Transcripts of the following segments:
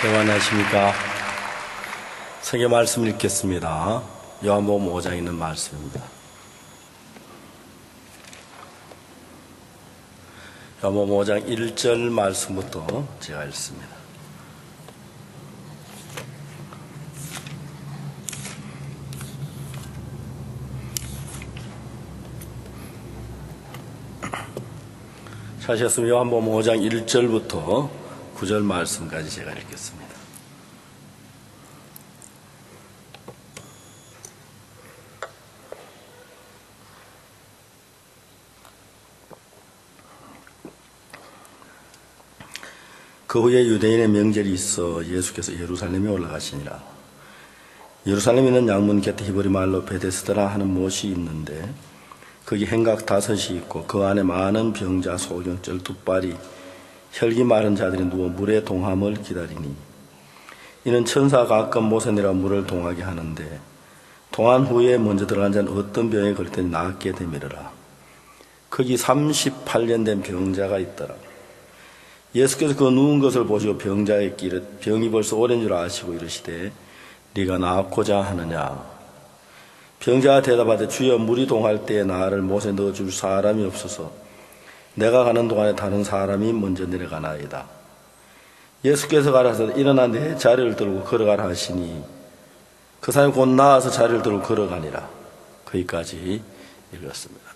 여러분 안녕하십니까. 성경 말씀 읽겠습니다. 요한복음 5장에 있는 말씀입니다. 요한복음 5장 1절 말씀부터 제가 읽습니다. 찾으셨으면 요한복음 5장 1절부터 9절 말씀까지 제가 읽겠습니다. 그 후에 유대인의 명절이 있어 예수께서 예루살렘에 올라가시니라. 예루살렘에 있는 양문 곁에 히브리 말로 베데스다라 하는 못이 있는데 거기 행각 5이 있고 그 안에 많은 병자, 소경, 쩔뚝발이 혈기 마른 자들이 누워 물의 동함을 기다리니 이는 천사가 가끔 못에 내려 물을 동하게 하는데 동한 후에 먼저 들어간 자는 어떤 병에 걸렸더니 낫게 되미르라. 거기 38년 된 병자가 있더라. 예수께서 그 누운 것을 보시고 병자에게 이르되 병이 벌써 오랜 줄 아시고 이르시되 네가 나았고자 하느냐. 병자가 대답하되 주여 물이 동할 때에 나를 못에 넣어줄 사람이 없어서 내가 가는 동안에 다른 사람이 먼저 내려가나이다. 예수께서 가라사대 일어나 내 자리를 들고 걸어가라 하시니 그 사람이 곧 나와서 자리를 들고 걸어가니라. 거기까지 읽었습니다.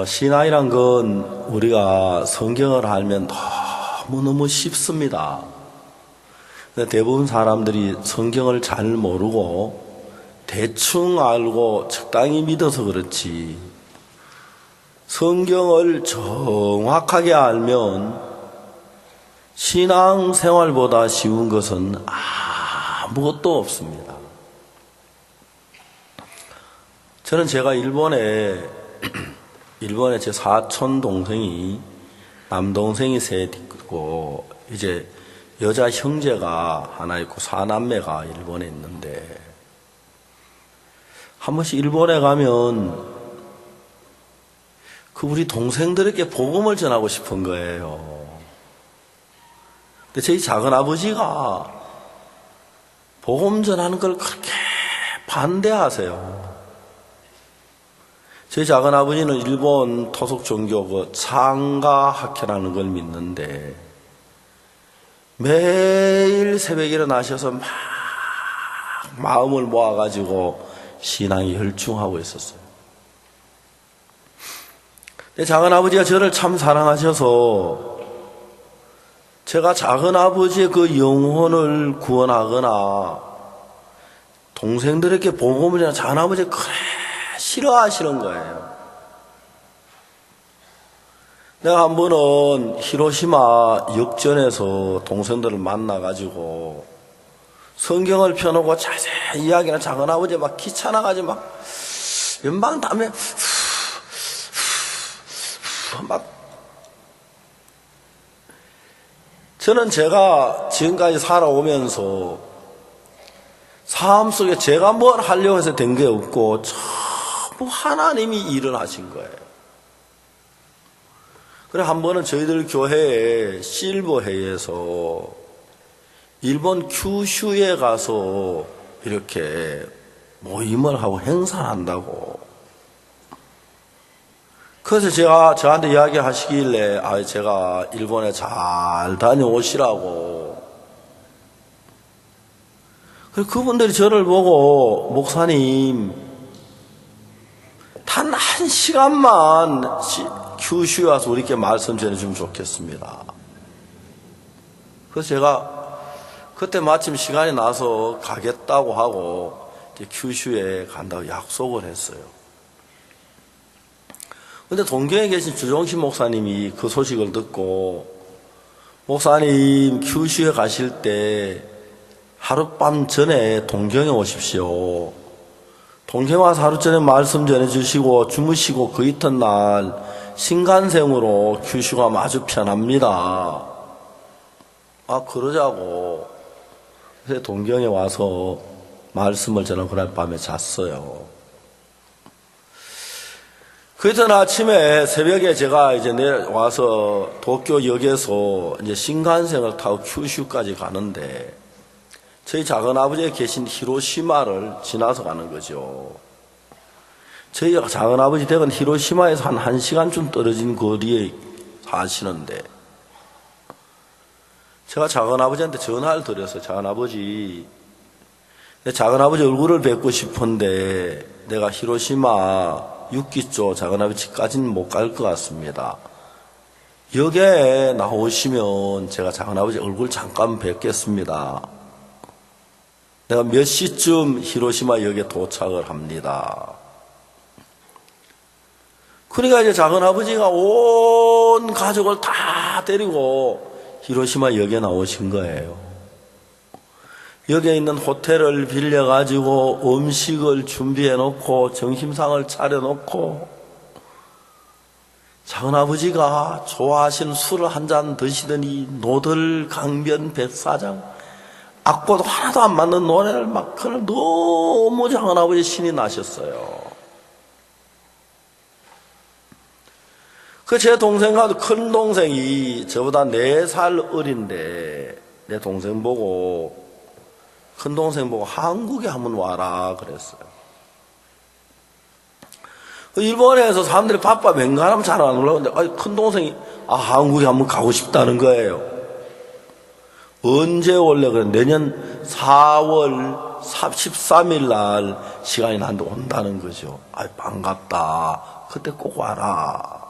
신앙이란 건 우리가 성경을 알면 너무너무 쉽습니다. 근데 대부분 사람들이 성경을 잘 모르고 대충 알고 적당히 믿어서 그렇지 성경을 정확하게 알면 신앙생활보다 쉬운 것은 아무것도 없습니다. 저는 제가 일본에 제 사촌 동생이 남동생이 셋 있고 이제 여자 형제가 하나 있고 사남매가 일본에 있는데 한 번씩 일본에 가면 그 우리 동생들에게 복음을 전하고 싶은 거예요. 근데 저희 작은 아버지가 복음 전하는 걸 그렇게 반대하세요. 저희 작은 아버지는 일본 토속 종교 그 창가 학회라는 걸 믿는데 매일 새벽에 일어나셔서 막 마음을 모아가지고 신앙이 열중하고 있었어요. 근데 작은 아버지가 저를 참 사랑하셔서 제가 작은 아버지의 그 영혼을 구원하거나 동생들에게 복음을 전하는 작은 아버지가 그래 싫어하시는 거예요. 내가 한 번은 히로시마 역전에서 동생들을 만나가지고 성경을 펴놓고 자세히 이야기하는 작은 아버지 막 귀찮아가지고 막 연방 담에 막 저는 제가 지금까지 살아오면서 삶 속에 제가 뭘 하려고 해서 된 게 없고 전부 하나님이 일을 하신 거예요. 그래 한 번은 저희들 교회에 실버회에서 일본 큐슈에 가서 이렇게 모임을 하고 행사를 한다고. 그래서 저한테 이야기하시길래 제가 일본에 잘 다녀오시라고. 그래서 그분들이 저를 보고 목사님 단 1시간만 큐슈에 와서 우리께 말씀 전해주면 좋겠습니다. 그래서 제가 그때 마침 시간이 나서 가겠다고 하고 큐슈에 간다고 약속을 했어요. 근데 동경에 계신 주종신 목사님이 그 소식을 듣고 목사님 큐슈에 가실 때 하룻밤 전에 동경에 오십시오. 동경에 와서 하루 전에 말씀 전해주시고 주무시고 그 이튿날 신간생으로 큐슈가 아주 편합니다. 그러자고. 그래서 동경에 와서 말씀을 저는 그날 밤에 잤어요. 그전 아침에 새벽에 제가 이제 내려와서 도쿄역에서 이제 신간센을 타고 큐슈까지 가는데 저희 작은아버지가 계신 히로시마를 지나서 가는 거죠. 저희 작은아버지 댁은 히로시마에서 한 1시간쯤 떨어진 거리에 사시는데 제가 작은아버지한테 전화를 드렸어요. 작은아버지, 내 작은아버지 얼굴을 뵙고 싶은데 내가 히로시마 6기조 작은아버지까지는 못 갈 것 같습니다. 역에 나오시면 제가 작은아버지 얼굴 잠깐 뵙겠습니다. 내가 몇 시쯤 히로시마 역에 도착을 합니다. 그러니까 이제 작은아버지가 온 가족을 다 데리고 히로시마 역에 나오신 거예요. 역에 있는 호텔을 빌려가지고 음식을 준비해놓고 점심상을 차려놓고 작은아버지가 좋아하시는 술을 한 잔 드시더니 노들 강변 백사장 악보도 하나도 안 맞는 노래를 막 그걸 너무 작은아버지 신이 나셨어요. 그 제 동생과 큰 동생이 저보다 4살 어린데 내 동생 보고 큰 동생 보고 한국에 한번 와라 그랬어요. 일본에서 사람들이 바빠 맹간하면 잘 안 올라오는데 큰 동생이 한국에 한번 가고 싶다는 거예요. 언제 올래? 그래 내년 4월 13일 날 시간이 나한테 온다는 거죠. 반갑다. 그때 꼭 와라.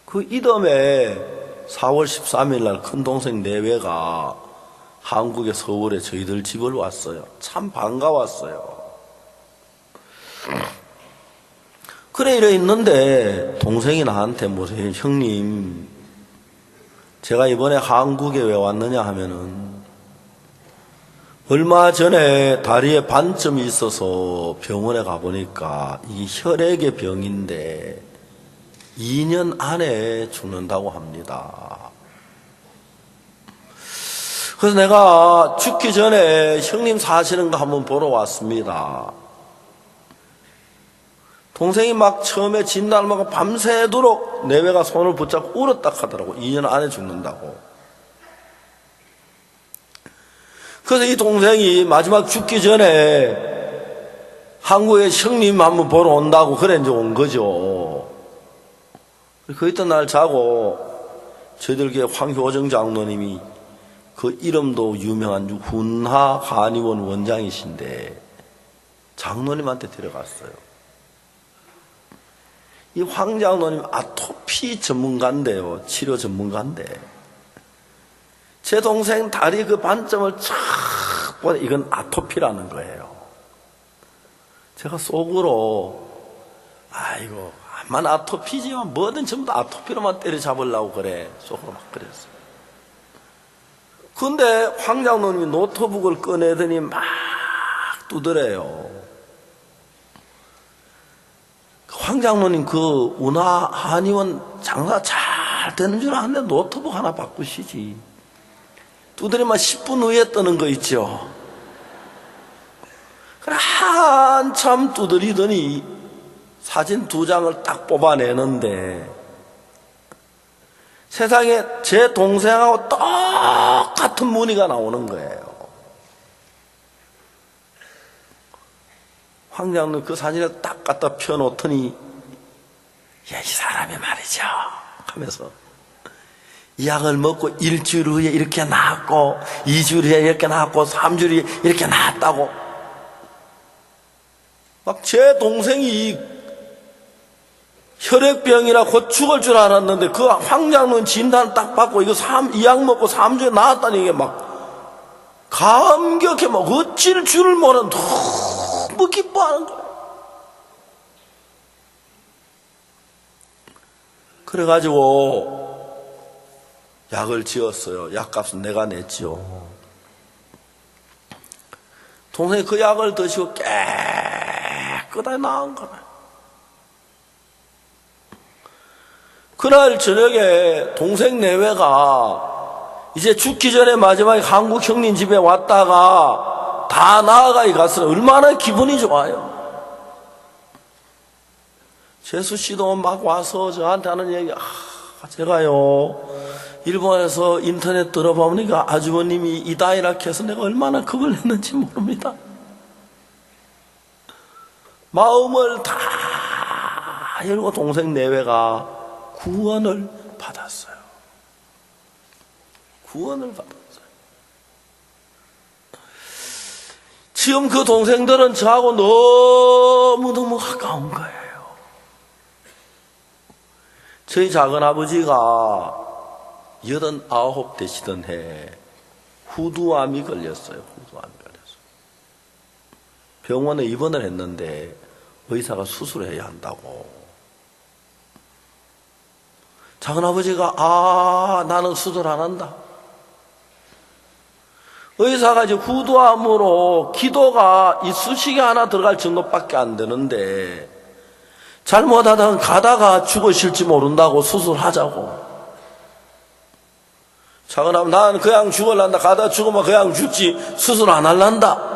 그 이듬해 4월 13일 날 큰 동생 내외가 한국의 서울에 저희들 집을 왔어요. 참 반가웠어요. 그래 이래 있는데 동생이 나한테 뭐래요? 형님, 제가 이번에 한국에 왜 왔느냐 하면은 얼마 전에 다리에 반점이 있어서 병원에 가보니까 이게 혈액의 병인데 2년 안에 죽는다고 합니다. 그래서 내가 죽기 전에 형님 사시는 거 한번 보러 왔습니다. 동생이 막 처음에 진단을 먹고 밤새도록 내외가 손을 붙잡고 울었다 하더라고. 2년 안에 죽는다고. 그래서 이 동생이 마지막 죽기 전에 한국에 형님 한번 보러 온다고 그래 이제 온 거죠. 그 있던 날 자고 저희들께 황효정 장로님이 그 이름도 유명한 훈하 한의원 원장이신데 장로님한테 데려갔어요. 이 황 장로님 아토피 전문가인데요. 치료 전문가인데 제 동생 다리 그 반점을 쫙 보니 이건 아토피라는 거예요. 제가 속으로 아이고 암만 아토피지만 뭐든 전부 다 아토피로만 때려잡으려고 그래. 속으로 막 그랬어요. 근데 황 장로님이 노트북을 꺼내더니 막 두드려요. 황 장로님 그 운하 한의원 장사 잘 되는 줄 아는데 노트북 하나 바꾸시지. 두드리면 10분 후에 뜨는 거 있죠. 그래 한참 두드리더니 사진 2장을 딱 뽑아내는데 세상에 제 동생하고 똑같은 무늬가 나오는 거예요. 황 장로님 그 사진을 딱 갖다 펴놓더니 야, 이 사람이 말이죠 하면서 이 약을 먹고 1주일 후에 이렇게 나았고 2주일 후에 이렇게 나았고 3주일 후에 이렇게 나았다고 막 제 동생이 혈액병이라 곧 죽을 줄 알았는데 그 황 장로님 진단을 딱 받고 이거 이 약 먹고 3주에 나았다는 게 막 감격해 막 어찌를 줄을 모르는 너무 기뻐하는 거예요. 그래가지고 약을 지었어요. 약값은 내가 냈죠. 동생이 그 약을 드시고 깨끗하게 나은 거예요. 그날 저녁에 동생 내외가 이제 죽기 전에 마지막에 한국 형님 집에 왔다가 다 나아가 갔으니 얼마나 기분이 좋아요. 재수 씨도 막 와서 저한테 하는 얘기, 제가요, 일본에서 인터넷 들어보니까 아주버님이 이다이락 해서 내가 얼마나 겁을 냈는지 모릅니다. 마음을 다 열고 동생 내외가 구원을 받았어요. 구원을 받았어요. 지금 그 동생들은 저하고 너무너무 가까운 거예요. 저희 작은아버지가 89 되시던 해 후두암이 걸렸어요. 후두암이 걸렸어요. 병원에 입원을 했는데 의사가 수술을 해야 한다고. 작은아버지가 나는 수술 안 한다. 의사가 이제 후두암으로 기도가 이 수식이 하나 들어갈 정도밖에 안 되는데 잘못하다가 가다가 죽으실지 모른다고 수술하자고. 작은아버지, 나는 그냥 죽을란다. 가다 죽으면 그냥 죽지 수술 안 할란다.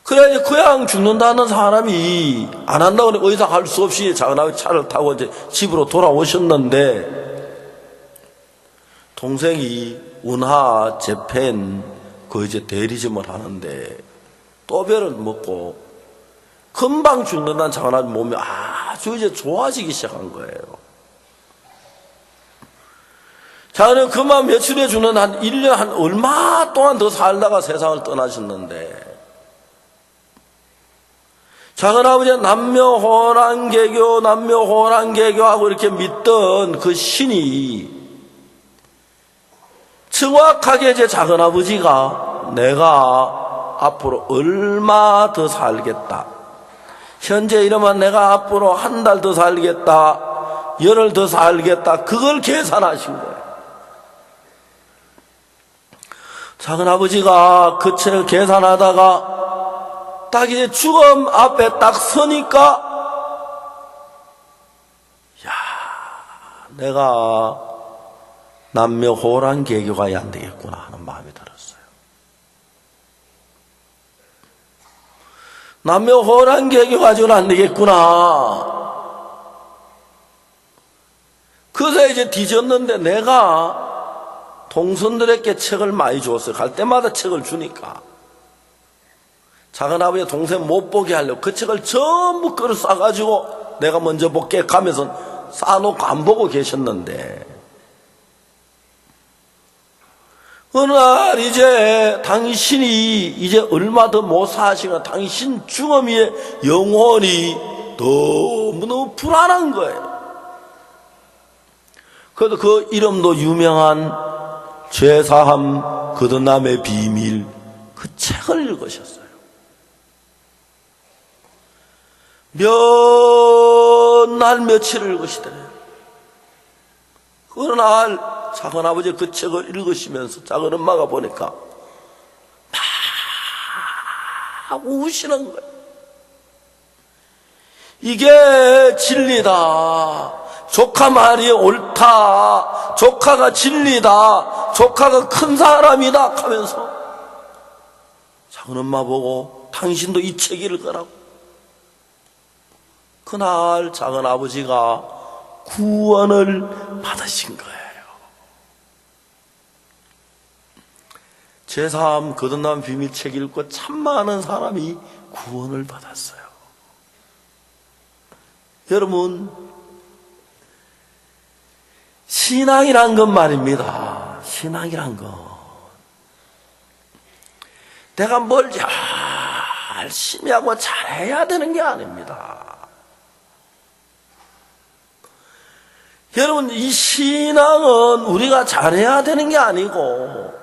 그래, 그냥 죽는다는 사람이 안 한다고 그러니까 의사가 할 수 없이 작은아버지 차를 타고 이제 집으로 돌아오셨는데, 동생이 운하 재팬 그 이제 대리점을 하는데 또배를 먹고 금방 죽는다는 작은아버지 몸이 아주 이제 좋아지기 시작한 거예요. 자는 그만 며칠 후에 죽는 한 1년 한 얼마 동안 더 살다가 세상을 떠나셨는데, 작은아버지는 남묘호랑개교하고 이렇게 믿던 그 신이 정확하게 이제 작은아버지가 내가 앞으로 얼마 더 살겠다. 현재 이러면 내가 앞으로 한 달 더 살겠다. 열흘 더 살겠다. 그걸 계산하신 거예요. 작은아버지가 그 책을 계산하다가 딱 이제 죽음 앞에 딱 서니까, 내가 남묘 호랑개교 가야 안 되겠구나 하는 마음이 들었어요. 남묘 호랑개교 가지고는 안 되겠구나. 그래서 이제 뒤졌는데 내가 동선들에게 책을 많이 줬어요. 갈 때마다 책을 주니까. 작은아버지 동생 못 보게 하려고 그 책을 전부 끌어 싸가지고 내가 먼저 볼게 가면서 싸놓고 안 보고 계셨는데, 어느 날 이제 당신이 이제 얼마 더 못 사시면 당신 중엄이의 영혼이 너무너무 불안한 거예요. 그래도 그 이름도 유명한 죄사함 거듭남의 비밀, 그 책을 읽으셨어요. 몇 날 며칠을 읽으시더래요. 어느 날 작은아버지 그 책을 읽으시면서 작은엄마가 보니까 막 우시는 거예요. 이게 진리다. 조카 말이 옳다. 조카가 진리다. 조카가 큰 사람이다 하면서 작은엄마 보고 당신도 이 책 읽으라고. 그날 작은아버지가 구원을 받으신 거예요. 제3 거듭남 비밀책 읽고 참 많은 사람이 구원을 받았어요. 여러분, 신앙이란 건 말입니다. 신앙이란 건 내가 뭘 열심히 하고 잘해야 되는 게 아닙니다. 여러분, 이 신앙은 우리가 잘해야 되는 게 아니고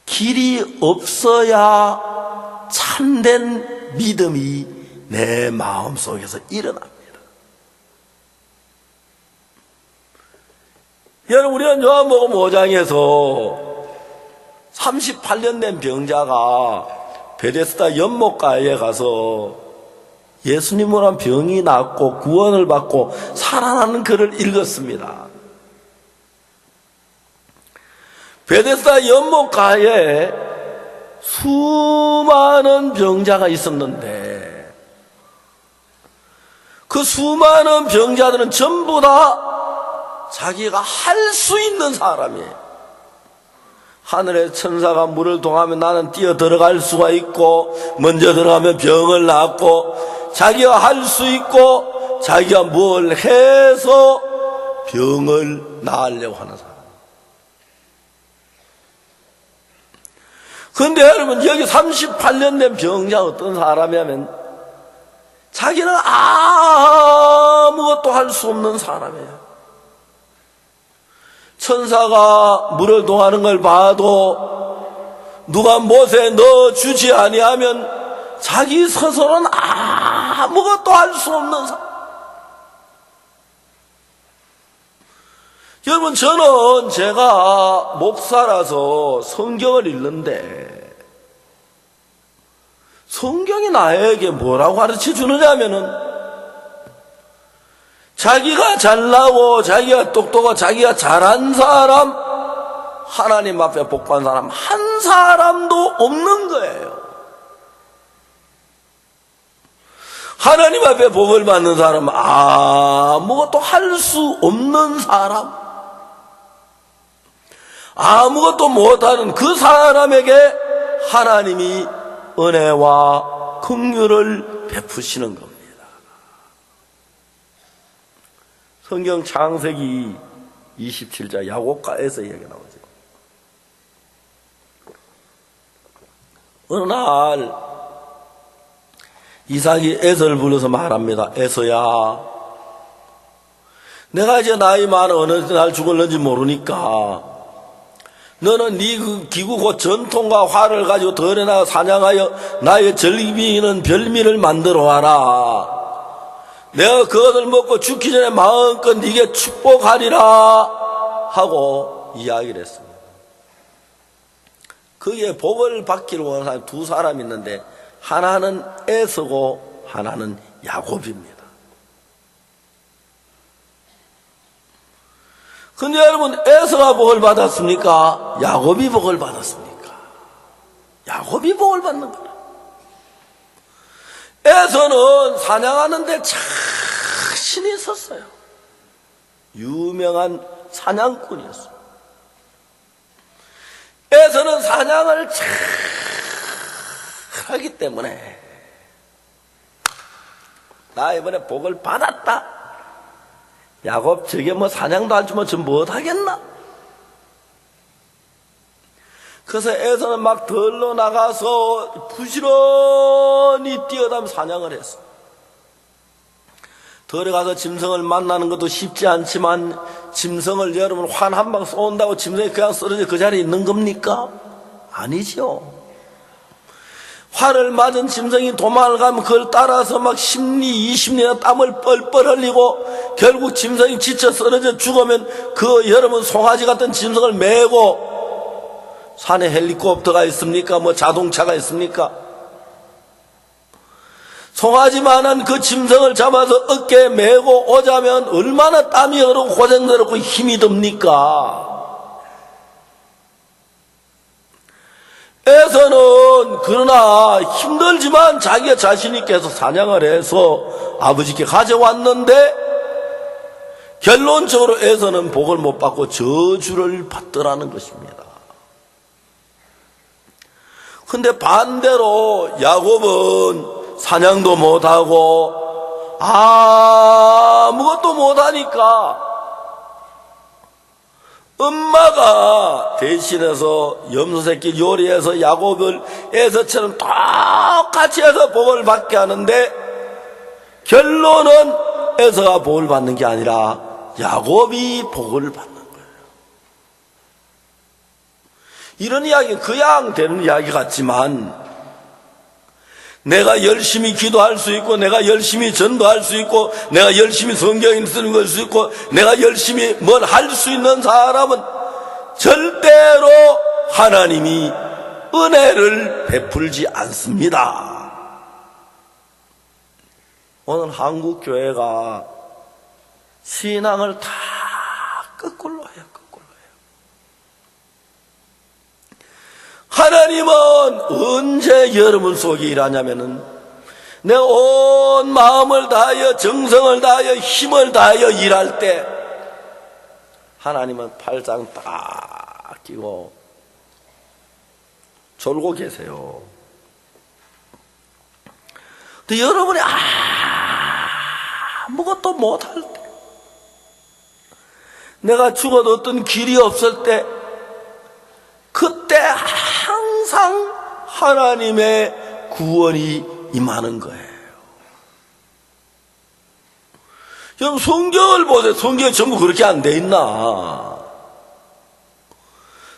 길이 없어야 참된 믿음이 내 마음속에서 일어납니다. 여러분, 우리는 요한복음 5장에서 38년 된 병자가 베데스다 연못가에 가서 예수님으로 한 병이 낫고 구원을 받고 살아나는 글을 읽었습니다. 베데스다 연못가에 수많은 병자가 있었는데 그 수많은 병자들은 전부 다 자기가 할 수 있는 사람이에요. 하늘의 천사가 물을 동하면 나는 뛰어 들어갈 수가 있고, 먼저 들어가면 병을 낫고, 자기가 할 수 있고, 자기가 뭘 해서 병을 나으려고 하는 사람. 그런데 여러분, 여기 38년 된 병자 어떤 사람이냐면 자기는 아무것도 할 수 없는 사람이에요. 천사가 물을 동하는 걸 봐도 누가 못에 넣어주지 아니하면 자기 스스로는 아무것도 할 수 없는 사람. 여러분, 저는 제가 목사라서 성경을 읽는데 성경이 나에게 뭐라고 가르쳐 주느냐면은 자기가 잘나고 자기가 똑똑하고 자기가 잘한 사람, 하나님 앞에 복받은 사람 한 사람도 없는 거예요. 하나님 앞에 복을 받는 사람은 아무것도 할 수 없는 사람, 아무것도 못하는 그 사람에게 하나님이 은혜와 긍휼을 베푸시는 겁니다. 성경 창세기 27장 야곱과에서 이야기가 나오죠. 어느 날 이삭이 에서를 불러서 말합니다. 에서야, 내가 이제 나이 많아 어느 날 죽을는지 모르니까 너는 네 그 기구 곧 전통과 활을 가지고 들에 나가 사냥하여 나의 절기비는 별미를 만들어 와라. 내가 그것을 먹고 죽기 전에 마음껏 네게 축복하리라 하고 이야기를 했습니다. 거기에 복을 받기를 원하는 사람이 두 사람이 있는데 하나는 에서고 하나는 야곱입니다. 근데 여러분, 에서가 복을 받았습니까? 야곱이 복을 받았습니까? 야곱이 복을 받는 거예요. 에서는 사냥하는데 자신이 있었어요. 유명한 사냥꾼이었어요. 에서는 사냥을 잘 하기 때문에 나 이번에 복을 받았다. 야곱 저게 뭐 사냥도 할 줄 뭐 좀 못하겠나? 그래서 에서는 막 들러 나가서 부지런히 뛰어다니며 사냥을 했어. 들어가서 짐승을 만나는 것도 쉽지 않지만 짐승을 여러분 환 한 방 쏜다고 짐승이 그냥 쓰러져 그 자리에 있는 겁니까? 아니죠. 활을 맞은 짐승이 도망을 가면 그걸 따라서 막 10리 20리나 땀을 뻘뻘 흘리고 결국 짐승이 지쳐 쓰러져 죽으면 그 여러분 송아지 같은 짐승을 메고, 산에 헬리콥터가 있습니까? 뭐 자동차가 있습니까? 송아지만한 그 짐승을 잡아서 어깨에 메고 오자면 얼마나 땀이 흐르고 고생스럽고 힘이 듭니까? 에서는 그러나 힘들지만 자기가 자신 있게 해서 사냥을 해서 아버지께 가져왔는데 결론적으로 에서는 복을 못 받고 저주를 받더라는 것입니다. 근데 반대로 야곱은 사냥도 못하고 아무것도 못하니까 엄마가 대신해서 염소새끼 요리해서 야곱을 에서처럼 똑같이 해서 복을 받게 하는데 결론은 에서가 복을 받는 게 아니라 야곱이 복을 받는 거예요. 이런 이야기는 그냥 되는 이야기 같지만 내가 열심히 기도할 수 있고 내가 열심히 전도할 수 있고 내가 열심히 성경 쓰는 걸 수 있고 내가 열심히 뭘 할 수 있는 사람은 절대로 하나님이 은혜를 베풀지 않습니다. 오늘 한국 교회가 신앙을 다 거꾸로 해요. 하나님은 언제 여러분 속에 일하냐면은 내 온 마음을 다하여 정성을 다하여 힘을 다하여 일할 때 하나님은 팔짱 딱 끼고 졸고 계세요. 근데 여러분이 아무것도 못할 때, 내가 죽어도 어떤 길이 없을 때, 그때 항상 하나님의 구원이 임하는 거예요. 여러분 성경을 보세요. 성경이 전부 그렇게 안 돼 있나?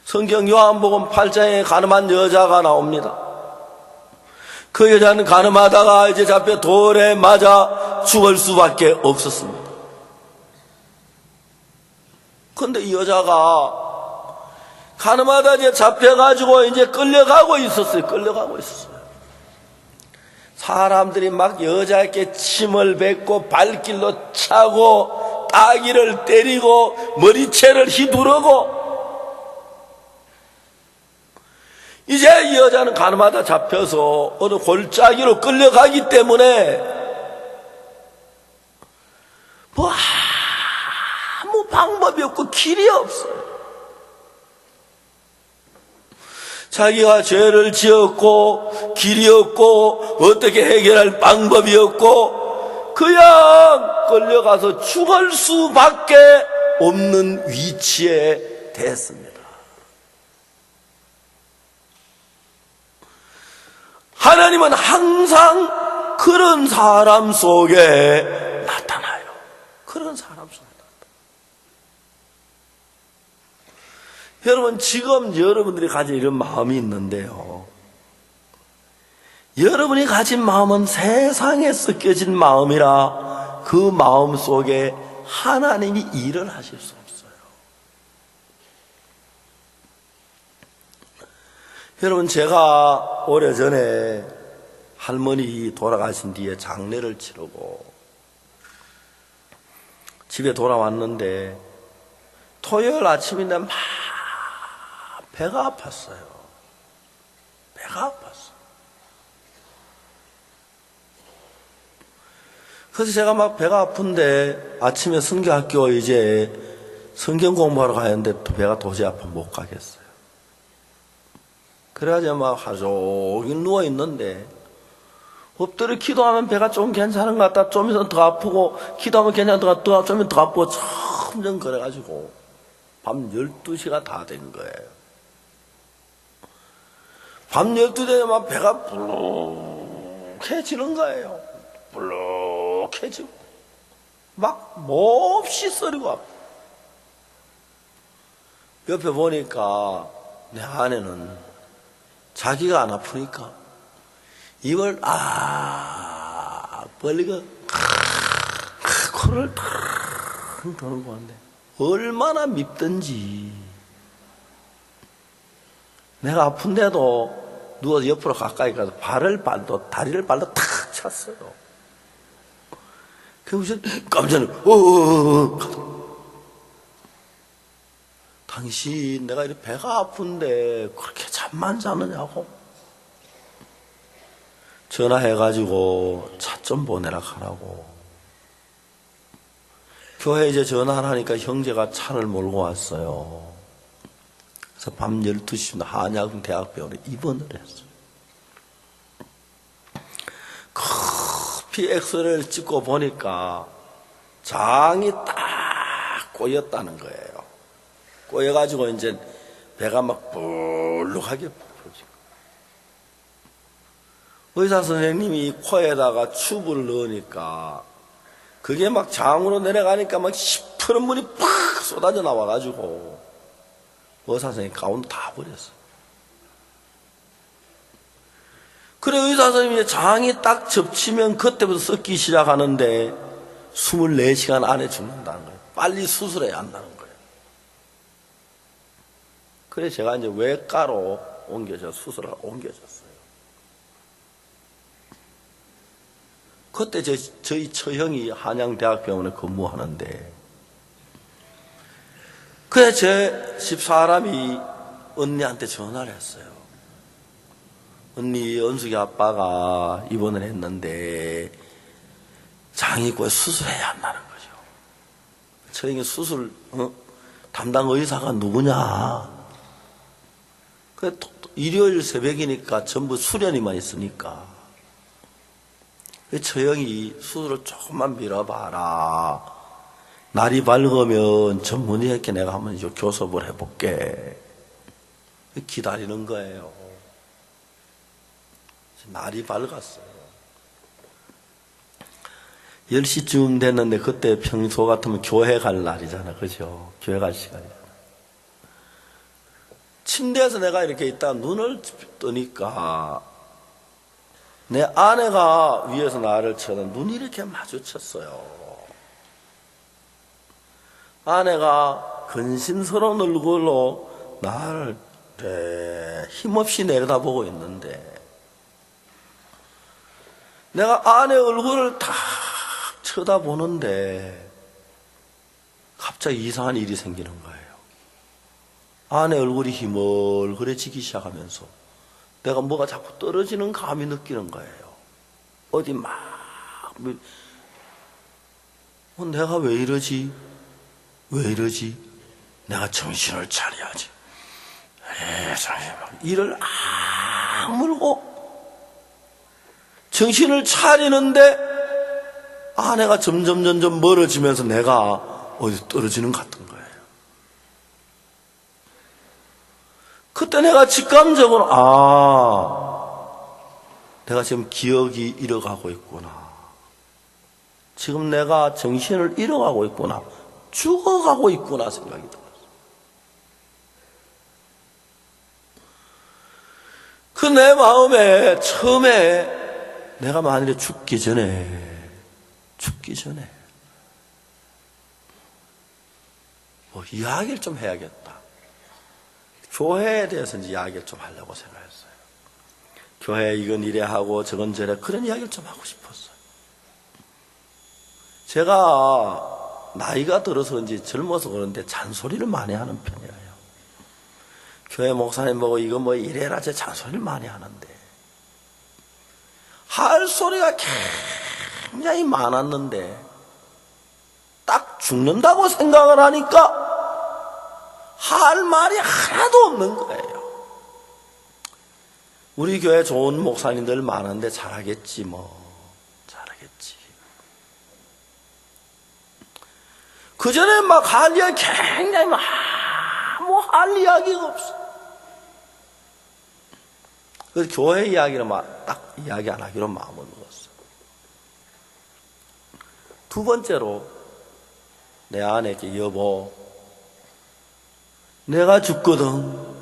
성경 요한복음 8장에 가늠한 여자가 나옵니다. 그 여자는 가늠하다가 이제 잡혀 돌에 맞아 죽을 수밖에 없었습니다. 그런데 이 여자가 가늠하다 이제 잡혀가지고 이제 끌려가고 있었어요. 사람들이 막 여자에게 침을 뱉고 발길로 차고 따귀를 때리고 머리채를 휘두르고, 이제 이 여자는 가늠하다 잡혀서 어느 골짜기로 끌려가기 때문에 뭐 아무 방법이 없고 길이 없어요. 자기가 죄를 지었고 길이 없고 어떻게 해결할 방법이 없고 그냥 끌려가서 죽을 수밖에 없는 위치에 됐습니다. 하나님은 항상 그런 사람 속에 나타나요. 그런 사람 속에 나타나요. 여러분, 지금 여러분들이 가진 이런 마음이 있는데요, 여러분이 가진 마음은 세상에 섞여진 마음이라 그 마음 속에 하나님이 일을 하실 수 없어요. 여러분, 제가 오래전에 할머니 돌아가신 뒤에 장례를 치르고 집에 돌아왔는데 토요일 아침인데 막 배가 아팠어요. 그래서 제가 막 배가 아픈데 아침에 성경학교 이제 성경 공부하러 가는데 또 배가 도저히 아파 못 가겠어요. 그래가지고 막 하루 종일 누워있는데 엎드려 기도하면 배가 좀 괜찮은 것 같다. 좀 있으면 더 아프고, 기도하면 괜찮은 것 같다. 좀 있으면 더 아프고, 점점 그래가지고 밤 12시가 다 된 거예요. 밤 12시에 막 배가 불룩해지는 거예요. 불룩해지고 막 몹시 쓰리고 아파. 옆에 보니까 내 아내는 자기가 안 아프니까 입을 벌리고 코를 탁 도는 건데, 얼마나 밉던지. 내가 아픈데도 누워서 옆으로 가까이 가서 다리를 발로 탁 찼어요. 그래서 깜짝 놀랐어요. 당신, 내가 이렇게 배가 아픈데 그렇게 잠만 자느냐고. 전화해가지고 차 좀 보내라 하라고. 교회에 이제 전화를 하니까 형제가 차를 몰고 왔어요. 그래서 밤 12시쯤 한양대학병원에 입원을 했어요. 급히 엑스레이를 찍고 보니까 장이 딱 꼬였다는 거예요. 꼬여가지고 이제 배가 막 불룩하게 부러지고, 의사 선생님이 코에다가 튜브를 넣으니까 그게 막 장으로 내려가니까 막 시퍼런 물이 팍 쏟아져 나와가지고 의사 선생님 가운데 다 버렸어요. 그래, 의사 선생님이 장이 딱 접치면 그때부터 썩기 시작하는데 24시간 안에 죽는다는 거예요. 빨리 수술해야 한다는 거예요. 그래, 제가 이제 외과로 수술을 옮겨졌어요. 그때 저희 처형이 한양대학병원에 근무하는데, 그래, 제 집사람이 언니한테 전화를 했어요. 언니 은숙이 아빠가 입원을 했는데 장기과에 수술해야 한다는 거죠. 저에게 수술 담당 의사가 누구냐? 그 일요일 새벽이니까 전부 수련이만 있으니까 저 형이 수술을 조금만 미뤄봐라. 날이 밝으면 전문의에게 내가 한번 교섭을 해볼게. 기다리는 거예요. 날이 밝았어요. 10시쯤 됐는데 그때 평소 같으면 교회 갈 날이잖아. 그죠? 교회 갈 시간이잖아. 침대에서 내가 이렇게 있다 눈을 뜨니까 내 아내가 위에서 나를 쳐다 눈이 이렇게 마주쳤어요. 아내가 근심스러운 얼굴로 나를 힘없이 내려다보고 있는데 내가 아내 얼굴을 딱 쳐다보는데 갑자기 이상한 일이 생기는 거예요. 아내 얼굴이 희멀그레지기 시작하면서 내가 뭐가 자꾸 떨어지는 감이 느끼는 거예요. 어디 막 내가 왜 이러지? 왜 이러지? 내가 정신을 차려야지. 이를 악물고 정신을 차리는데 아내가 점점 멀어지면서 내가 어디 떨어지는 것 같은 거예요. 그때 내가 직감적으로 내가 지금 기억이 잃어가고 있구나. 지금 내가 정신을 잃어가고 있구나. 죽어가고 있구나 생각이 들었어요. 그 내 마음에 처음에 내가 만일에 죽기 전에 뭐 이야기를 좀 해야겠다. 교회에 대해서 이제 이야기를 좀 하려고 생각했어요. 교회 이건 이래 하고 저건 저래 그런 이야기를 좀 하고 싶었어요. 제가 나이가 들어서 그런지 젊어서 그런데 잔소리를 많이 하는 편이에요. 교회 목사님 보고 이거 뭐 이래라 저 잔소리를 많이 하는데 할 소리가 굉장히 많았는데 딱 죽는다고 생각을 하니까 할 말이 하나도 없는 거예요. 우리 교회 좋은 목사님들 많은데 잘하겠지 뭐. 잘하겠지. 그 전에 막 할 이야기 굉장히 뭐 할 이야기가 없어. 그래서 교회 이야기를 딱 이야기 안 하기로 마음을 먹었어. 두 번째로 내 아내에게 여보 내가 죽거든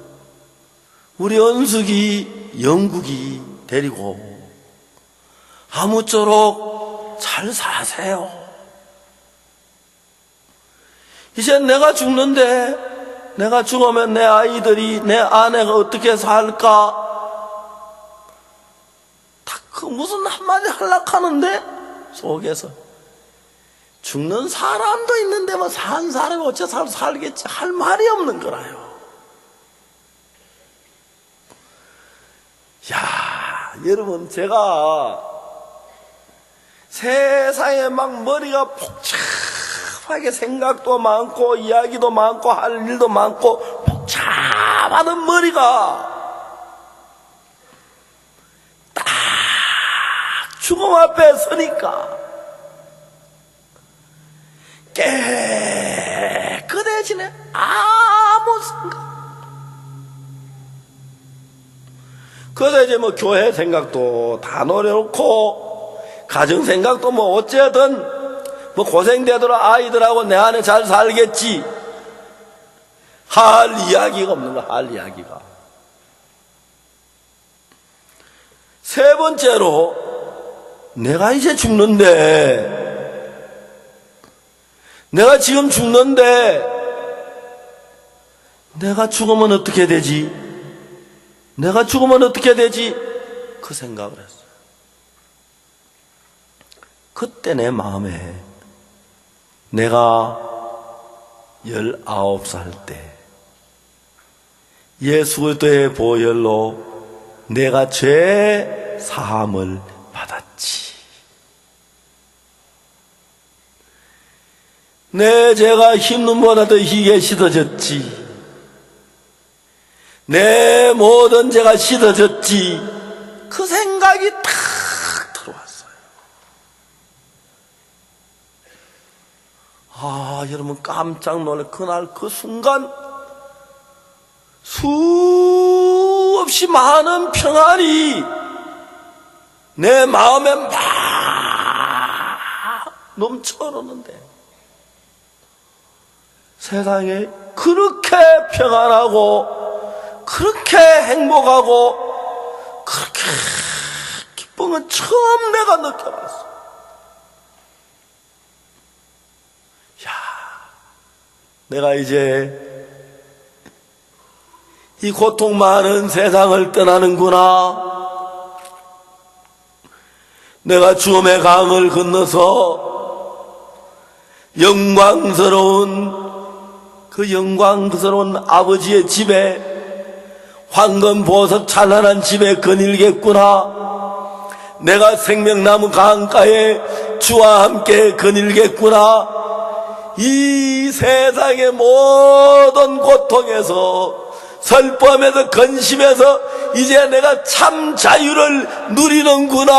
우리 은숙이 영국이 데리고 아무쪼록 잘 사세요. 이제 내가 죽는데 내가 죽으면 내 아이들이 내 아내가 어떻게 살까? 그 무슨 한마디 하려고 하는데 속에서 죽는 사람도 있는데 뭐 산 사람이 어째 살겠지 할 말이 없는 거라요. 야, 여러분 제가 세상에 막 머리가 복잡하게 생각도 많고 이야기도 많고 할 일도 많고 복잡하던 머리가 죽음 앞에 서니까 깨끗해지네. 아무 생각. 그래서 이제 뭐 교회 생각도 다 노려놓고 가정 생각도 뭐 어쨌든 뭐 고생되더라 아이들하고 내 안에 잘 살겠지 할 이야기가 없는 거야. 할 이야기가. 세 번째로 내가 이제 죽는데 내가 지금 죽는데 내가 죽으면 어떻게 되지? 내가 죽으면 어떻게 되지? 그 생각을 했어요. 그때 내 마음에 내가 19살 때 예수 그리스도의 보혈로 내가 죄 사함을 받았지. 내 죄가 흰눈보다 더 희게 씻어졌지. 내 모든 죄가 씻어졌지. 그 생각이 탁 들어왔어요. 여러분 깜짝 놀래. 그날 그 순간 수없이 많은 평안이 내 마음에 막 넘쳐오는데, 세상에 그렇게 평안하고 그렇게 행복하고 그렇게 기쁨은 처음 내가 느껴봤어. 내가 이제 이 고통 많은 세상을 떠나는구나. 내가 죽음의 강을 건너서 영광스러운 아버지의 집에, 황금 보석 찬란한 집에 거닐겠구나. 내가 생명나무 강가에 주와 함께 거닐겠구나. 이 세상의 모든 고통에서, 슬픔에서, 근심에서 이제 내가 참 자유를 누리는구나.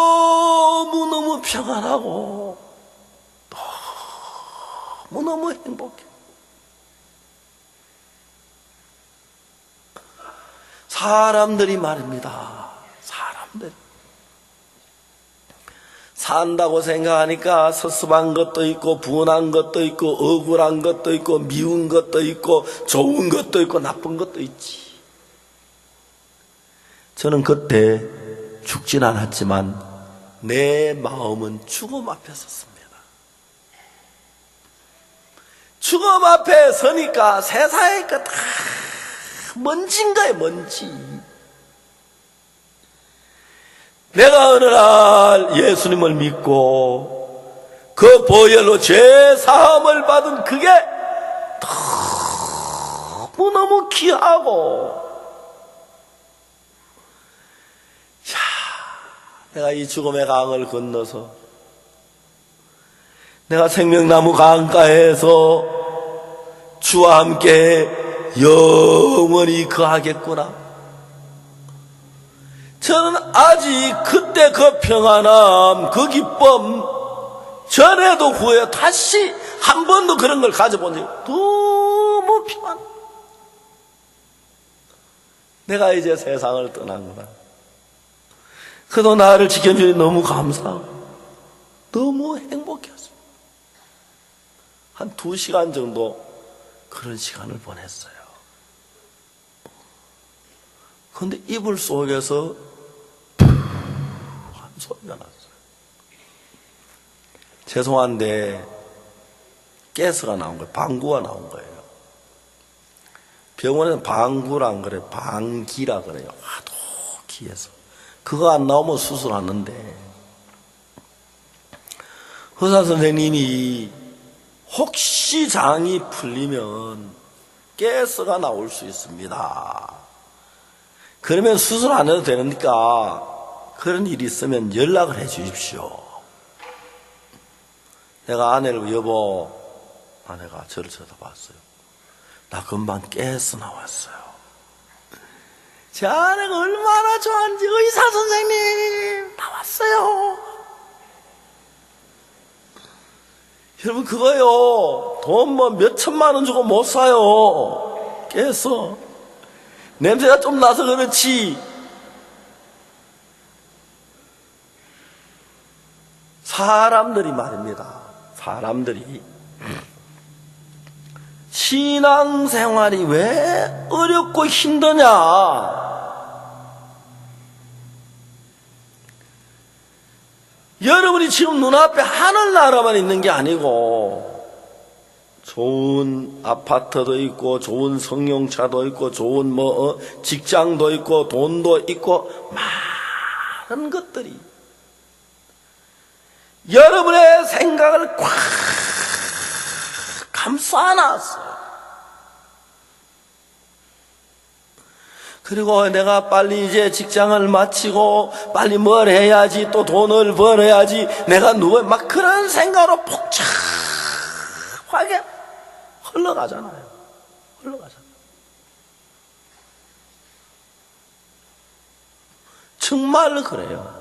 너무너무 평안하고 너무너무 행복해. 사람들이 말입니다. 사람들 산다고 생각하니까 섭섭한 것도 있고 분한 것도 있고 억울한 것도 있고 미운 것도 있고 좋은 것도 있고 나쁜 것도 있지. 저는 그때 죽진 않았지만 내 마음은 죽음 앞에 섰습니다. 죽음 앞에 서니까 세상에 다 먼지인가요, 먼지. 내가 어느 날 예수님을 믿고 그 보혈로 죄 사함을 받은 그게 너무너무 귀하고, 내가 이 죽음의 강을 건너서 내가 생명나무 강가에서 주와 함께 영원히 거하겠구나. 저는 아직 그때 그 평안함, 그 기쁨, 전에도 후에 다시 한 번도 그런 걸 가져본 적이 너무 평안. 내가 이제 세상을 떠난구나. 그도 나를 지켜주니 너무 감사하고 너무 행복했어요. 한 2시간 정도 그런 시간을 보냈어요. 그런데 이불 속에서 한 소리가 났어요. 죄송한데 가스가 나온 거예요. 방구가 나온 거예요. 병원에는 방구란 그래요. 방기라 그래요. 하도 기해서. 그거 안 나오면 수술하는데, 의사 선생님이 혹시 장이 풀리면 가스가 나올 수 있습니다. 그러면 수술 안 해도 되니까 그런 일이 있으면 연락을 해 주십시오. 내가 아내를, 여보, 아내가 저를 쳐다봤어요. 나 금방 가스 나왔어요. 제 아내가 얼마나 좋아하는지, 의사 선생님 나왔어요. 여러분 그거요, 돈 뭐 몇천만 원 주고 못 사요. 깨서 냄새가 좀 나서 그렇지. 사람들이 말입니다. 사람들이 신앙생활이 왜 어렵고 힘드냐? 여러분이 지금 눈앞에 하늘나라만 있는 게 아니고 좋은 아파트도 있고 좋은 승용차도 있고 좋은 직장도 있고 돈도 있고 많은 것들이 여러분의 생각을 꽉 감싸 놨어요. 그리고 내가 빨리 이제 직장을 마치고 빨리 뭘 해야지, 또 돈을 벌어야지, 내가 막 그런 생각으로 복잡하게 흘러가잖아요. 정말 그래요.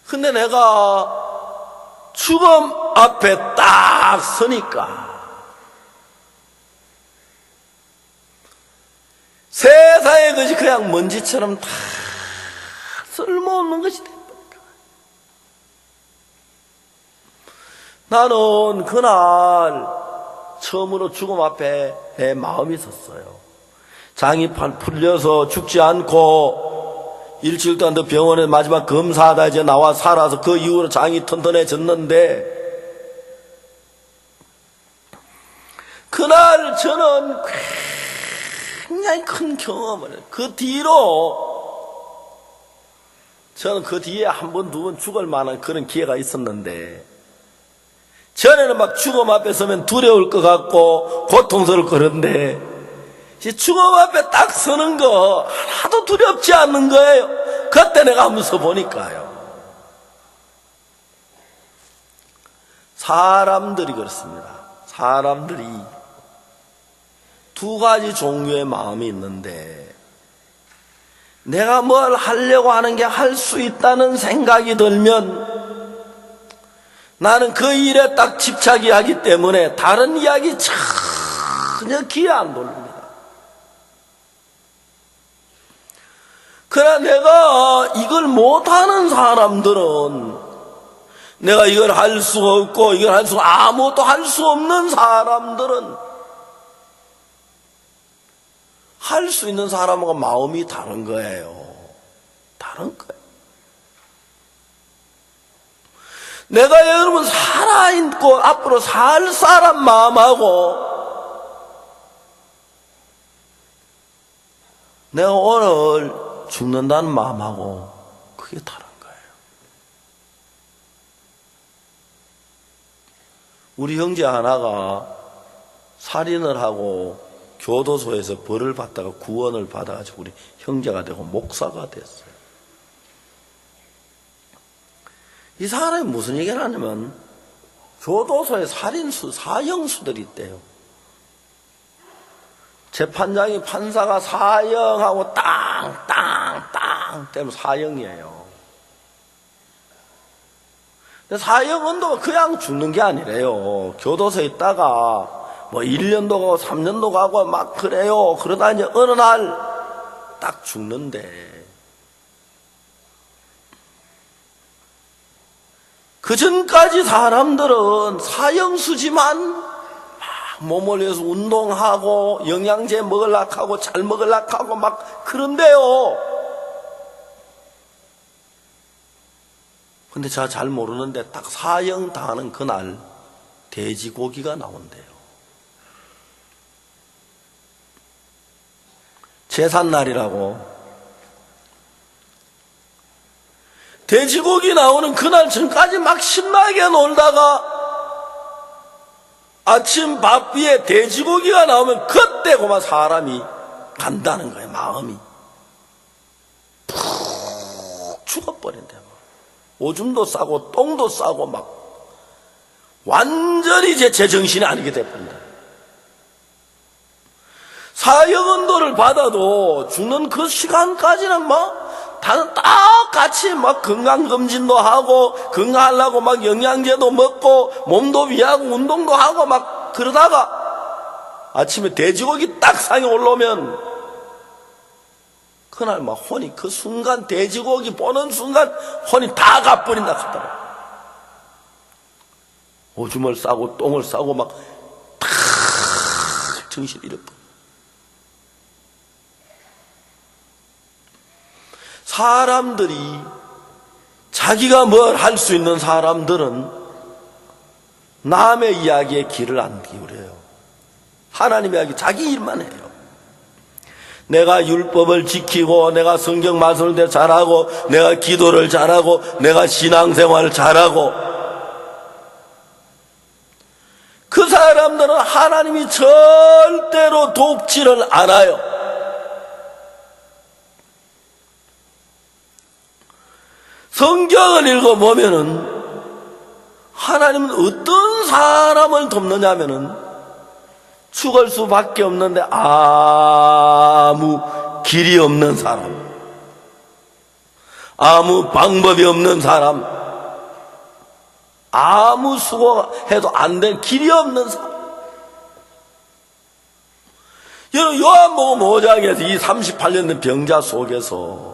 근데 내가 죽음 앞에 딱 서니까 세상의 것이 그냥 먼지처럼 다 쓸모없는 것이 됩니다. 나는 그날 처음으로 죽음 앞에 내 마음이 섰어요. 장이 풀려서 죽지 않고 일주일 동안 더 병원에 마지막 검사하다 이제 나와 살아서 그 이후로 장이 튼튼해졌는데, 그날 저는 굉장히 큰 경험을 해요. 그 뒤로 저는 그 뒤에 한 번, 두 번 죽을 만한 그런 기회가 있었는데, 전에는 막 죽음 앞에 서면 두려울 것 같고 고통스러울 거는데, 죽음 앞에 딱 서는 거 하나도 두렵지 않는 거예요. 그때 내가 한번 서보니까요. 사람들이 그렇습니다. 사람들이 두 가지 종류의 마음이 있는데, 내가 뭘 하려고 하는 게 할 수 있다는 생각이 들면 나는 그 일에 딱 집착이 하기 때문에 다른 이야기 전혀 귀에 안 돌립니다. 그러나 내가 이걸 못하는 사람들은, 내가 이걸 할 수 없고 이걸 할 수, 아무것도 할 수 없는 사람들은 할 수 있는 사람하고 마음이 다른 거예요. 다른 거예요. 내가 여러분 살아있고 앞으로 살 사람 마음하고 내가 오늘 죽는다는 마음하고 그게 다른 거예요. 우리 형제 하나가 살인을 하고 교도소에서 벌을 받다가 구원을 받아가지고 우리 형제가 되고 목사가 됐어요. 이 사람이 무슨 얘기를 하냐면, 교도소에 살인수, 사형수들이 있대요. 재판장이 판사가 사형하고 땅 때문에 사형이에요. 근데 사형 언도가 그냥 죽는 게 아니래요. 교도소에 있다가 뭐 1년도 가고 3년도 가고 막 그래요. 그러다 이제 어느 날 딱 죽는데, 그 전까지 사람들은 사형수지만 막 몸을 위해서 운동하고 영양제 먹으려고 하고 잘 먹으려고 하고 막 그런데요. 근데 제가 잘 모르는데 딱 사형 당하는 그날 돼지고기가 나온대요. 제삿날이라고. 돼지고기 나오는 그날 전까지 막 신나게 놀다가 아침 밥 위에 돼지고기가 나오면 그때 그만 사람이 간다는 거예요. 마음이 푹 죽어버린대요. 오줌도 싸고 똥도 싸고 막 완전히 제정신이 아니게 돼버린다. 사형언도를 받아도 죽는 그 시간까지는 다른 똑같이 건강검진도 하고 건강하려고 영양제도 먹고 몸도 위하고 운동도 하고 그러다가 아침에 돼지고기 딱 상에 올라오면 그날 혼이, 그 순간 돼지고기 보는 순간 혼이 다 가버린다 하더라고. 오줌을 싸고 똥을 싸고 탁 정신이 잃어버려. 사람들이 자기가 뭘 할 수 있는 사람들은 남의 이야기에 귀를 안 기울여요. 하나님의 이야기 자기 일만 해요. 내가 율법을 지키고 내가 성경 말씀을 잘하고 내가 기도를 잘하고 내가 신앙생활을 잘하고, 그 사람 사람들은 하나님이 절대로 돕지를 않아요. 성경을 읽어보면은 하나님은 어떤 사람을 돕느냐면은 죽을 수밖에 없는데 아무 길이 없는 사람, 아무 방법이 없는 사람, 아무 수고해도 안 될 길이 없는 사람. 여러분, 요한복음 5장에서 이 38년 된 병자 속에서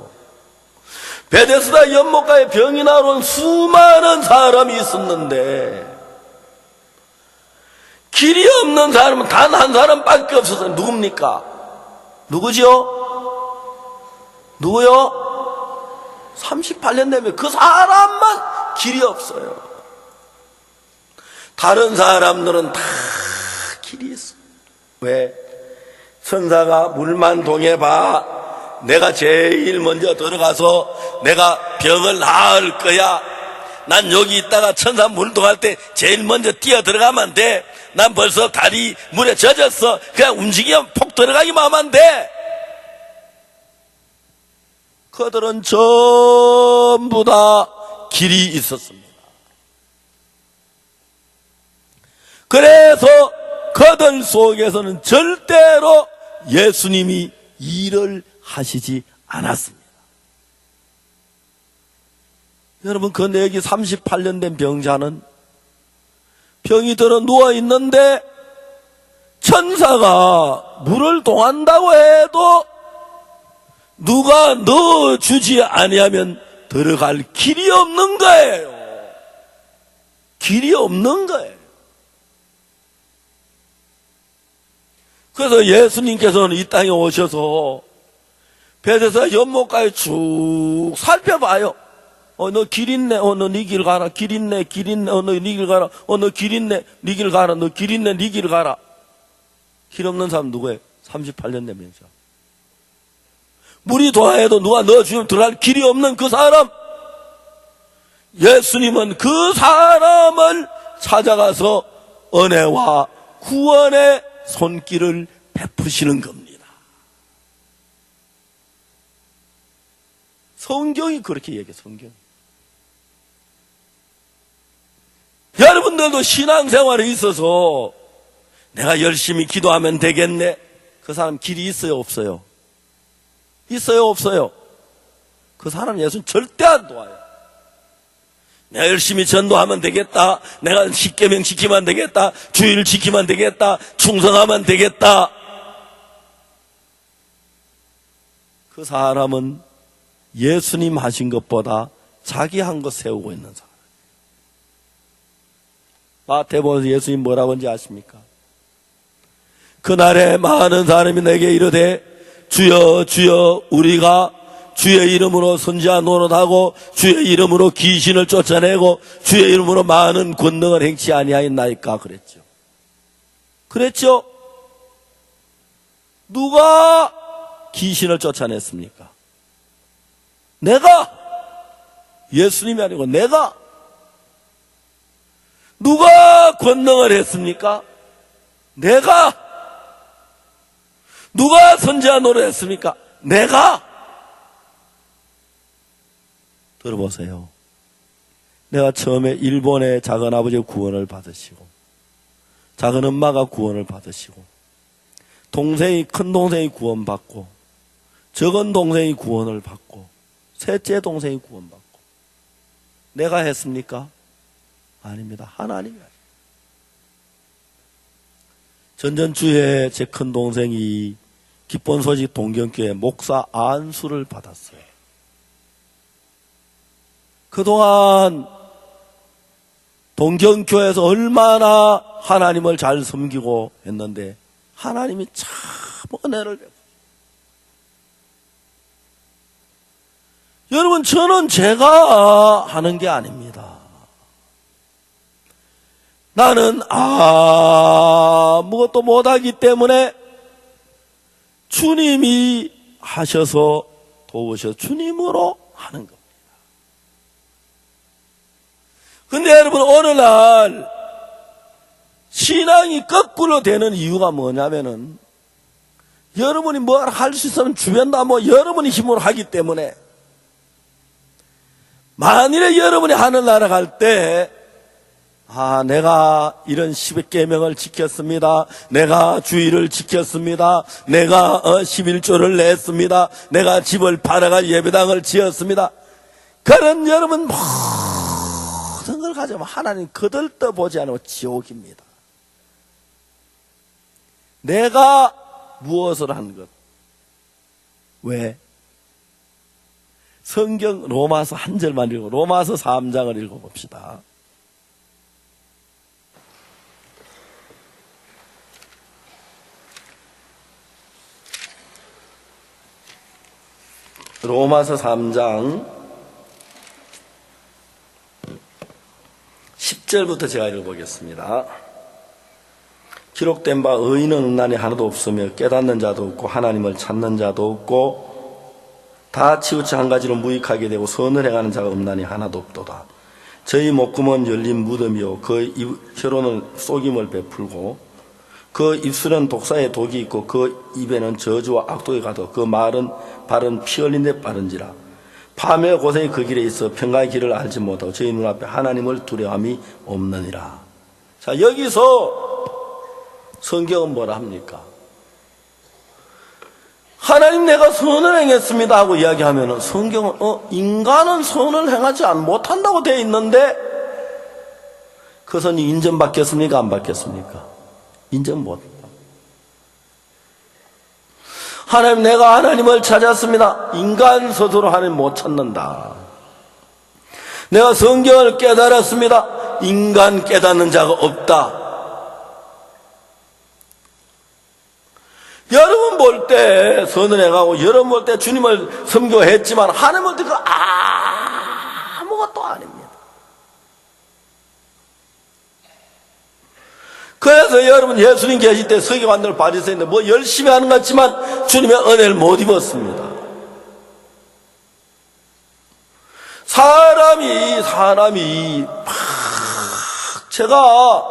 베데스다 연못가에 병이 나온 수많은 사람이 있었는데 길이 없는 사람은 단 한 사람밖에 없었어요. 누굽니까? 누구지요? 누구요? 38년 되면 그 사람만 길이 없어요. 다른 사람들은 다 길이 있어. 왜? 천사가 물만 동해봐. 내가 제일 먼저 들어가서 내가 병을 나을 거야. 난 여기 있다가 천사 물 동할 때 제일 먼저 뛰어 들어가면 돼. 난 벌써 다리 물에 젖었어. 그냥 움직이면 폭 들어가기만 하면 돼. 그들은 전부 다 길이 있었습니다. 그래서 그들 속에서는 절대로 예수님이 일을 하시지 않았습니다. 여러분, 그 내기 38년 된 병자는 병이 들어 누워 있는데 천사가 물을 동한다고 해도 누가 넣어주지 아니하면 들어갈 길이 없는 거예요. 길이 없는 거예요. 그래서 예수님께서는 이 땅에 오셔서 베데스다 연못가에 쭉 살펴봐요. 너 길 있네. 너 네 길 가라. 길 있네. 길 있네. 너 네 길 가라. 너 길 있네. 네 길 가라. 너 길 있네. 네 길 가라. 길 없는 사람 누구예요? 38년 되면서. 물이 도하에도 누가 넣어주면 들어갈 길이 없는 그 사람. 예수님은 그 사람을 찾아가서 은혜와 구원의 손길을 베푸시는 겁니다. 성경이 그렇게 얘기해요. 성경. 여러분들도 신앙생활에 있어서 내가 열심히 기도하면 되겠네. 그 사람 길이 있어요, 없어요? 있어요, 없어요? 그 사람 예수는 절대 안 도와요. 내가 열심히 전도하면 되겠다. 내가 십계명 지키면 되겠다. 주의를 지키면 되겠다. 충성하면 되겠다. 그 사람은 예수님 하신 것보다 자기 한 것 세우고 있는 사람. 마태복음에서 예수님 뭐라고 하는지 아십니까? 그날에 많은 사람이 내게 이르되 주여 주여 우리가 주의 이름으로 선지자 노릇하고 주의 이름으로 귀신을 쫓아내고 주의 이름으로 많은 권능을 행치 아니하였나이까 그랬죠. 그랬죠? 누가 귀신을 쫓아냈습니까? 내가. 예수님이 아니고 내가. 누가 권능을 했습니까? 내가. 누가 선지자 노릇했습니까? 내가. 들어보세요. 내가 처음에 일본의 작은 아버지의 구원을 받으시고 작은 엄마가 구원을 받으시고 동생이 큰 동생이 구원받고 적은 동생이 구원을 받고 셋째 동생이 구원받고 내가 했습니까? 아닙니다. 하나님이 하십니다. 전전주에 제 큰 동생이 기쁜 소식 동경교회 목사 안수를 받았어요. 그동안 동경교회에서 얼마나 하나님을 잘 섬기고 했는데 하나님이 참 은혜를 베푸셨어요. 여러분, 저는 제가 하는 게 아닙니다. 나는 아무것도 못하기 때문에 주님이 하셔서 도우셔 주님으로 하는 겁니다. 근데 여러분, 어느 날 신앙이 거꾸로 되는 이유가 뭐냐면은 여러분이 뭘 할 수 있으면 주변다 여러분이 힘으로 하기 때문에 만일에 여러분이 하늘 날아갈 때 내가 이런 10계명을 지켰습니다. 내가 주의를 지켰습니다. 내가 11조를 냈습니다. 내가 집을 팔아가 예배당을 지었습니다. 그런 여러분 모든 걸 가지고 하나님 거들떠보지 않으면 지옥입니다. 내가 무엇을 한 것. 왜? 성경 로마서 한 절만 읽고 로마서 3장을 읽어봅시다. 로마서 3장 10절부터 제가 읽어보겠습니다. 기록된 바 의인은 음란이 하나도 없으며 깨닫는 자도 없고 하나님을 찾는 자도 없고 다 치우쳐 한 가지로 무익하게 되고 선을 행하는 자가 음란이 하나도 없도다. 저희 목구멍은 열린 무덤이요 그 혀로는 속임을 베풀고 그 입술은 독사의 독이 있고 그 입에는 저주와 악독이 가득 그 말은 발은 피 흘린 데 빠른지라. 파멸 고생이 그 길에 있어 평강의 길을 알지 못하고 저희 눈앞에 하나님을 두려움이 없느니라. 자, 여기서 성경은 뭐라 합니까? 하나님 내가 선을 행했습니다 하고 이야기하면 성경은 인간은 선을 행하지 못한다고 되어 있는데 그 선이 인정받겠습니까? 안 받겠습니까? 인정 못한다. 하나님 내가 하나님을 찾았습니다. 인간 스스로 하나님 못 찾는다. 내가 성경을 깨달았습니다. 인간 깨닫는 자가 없다. 여러분 볼 때 선을 행하고 여러분 볼 때 주님을 섬겨했지만 하나님 볼 때 그 아무것도 아닙니다. 그래서 여러분 예수님 계실 때 서기관들 바리새인들 열심히 하는 것 같지만 주님의 은혜를 못 입었습니다. 사람이 제가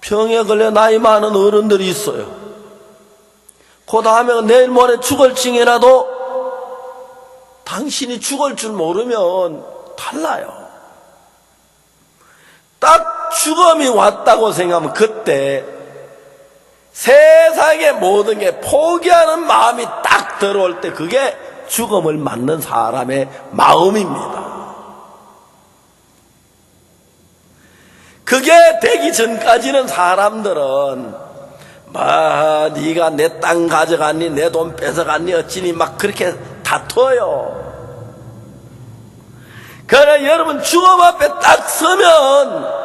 병에 걸려 나이 많은 어른들이 있어요. 그 다음에 내일 모레 죽을 징이라도 당신이 죽을 줄 모르면 달라요. 딱 죽음이 왔다고 생각하면 그때 세상의 모든 게 포기하는 마음이 딱 들어올 때 그게 죽음을 맞는 사람의 마음입니다. 그게 되기 전까지는 사람들은 네가 내 땅 가져갔니 내 돈 뺏어갔니 어찌니 막 그렇게 다퉈요. 그러나 여러분 죽음 앞에 딱 서면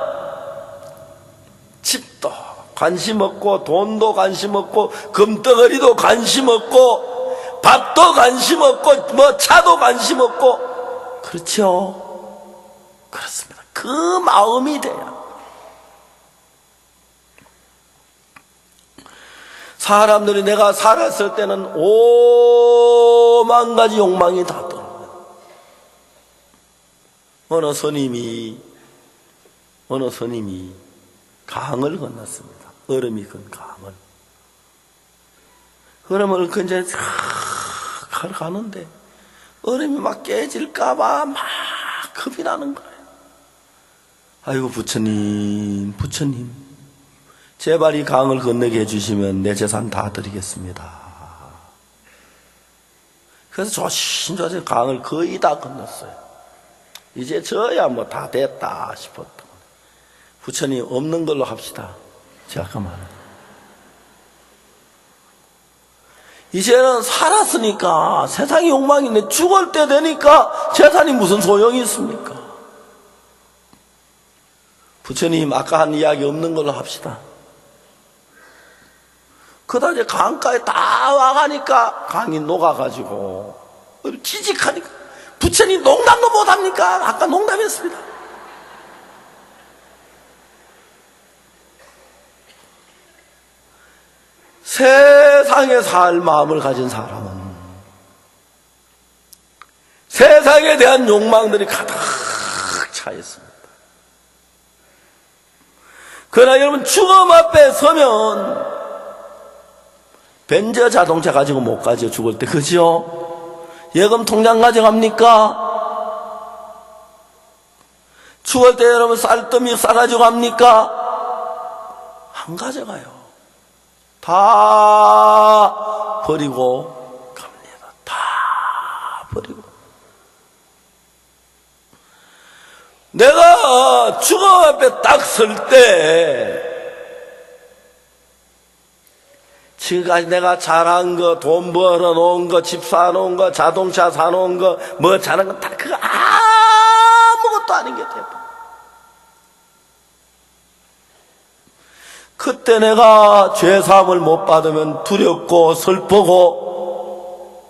집도 관심 없고 돈도 관심 없고 금덩어리도 관심 없고 밥도 관심 없고 차도 관심 없고 그렇죠? 그렇습니다. 그 마음이 돼요. 사람들이 내가 살았을 때는 오만 가지 욕망이 다 들어요. 어느 스님이 강을 건넜습니다. 얼음이 건 강을. 얼음을 이제 가는데 얼음이 막 깨질까봐 막 겁이 나는 거예요. 아이고 부처님 제발 이 강을 건너게 해주시면 내 재산 다 드리겠습니다. 그래서 조심조심 강을 거의 다 건넜어요. 이제 저야 다 됐다 싶었던. 부처님 없는 걸로 합시다. 잠깐만. 이제는 살았으니까 세상의 욕망이 있는데 죽을 때 되니까 재산이 무슨 소용이 있습니까? 부처님 아까 한 이야기 없는 걸로 합시다. 그다음 이제 강가에 다 와가니까 강이 녹아가지고 찌직하니까 부처님 농담도 못합니까? 아까 농담했습니다. 세상에 살 마음을 가진 사람은 세상에 대한 욕망들이 가득 차 있습니다. 그러나 여러분, 죽음 앞에 서면 벤저 자동차 가지고 못 가죠, 죽을 때. 그죠? 예금 통장 가져갑니까? 죽을 때 여러분 쌀더미 싸가지고 갑니까? 안 가져가요. 다 버리고 갑니다. 다 버리고. 내가 죽음 앞에 딱 설 때, 지금까지 내가 잘한 거, 돈 벌어놓은 거, 집 사놓은 거, 자동차 사놓은 거, 뭐 잘한 거, 다 그거 아무것도 아닌 게 돼요. 그때 내가 죄사함을 못 받으면 두렵고 슬프고,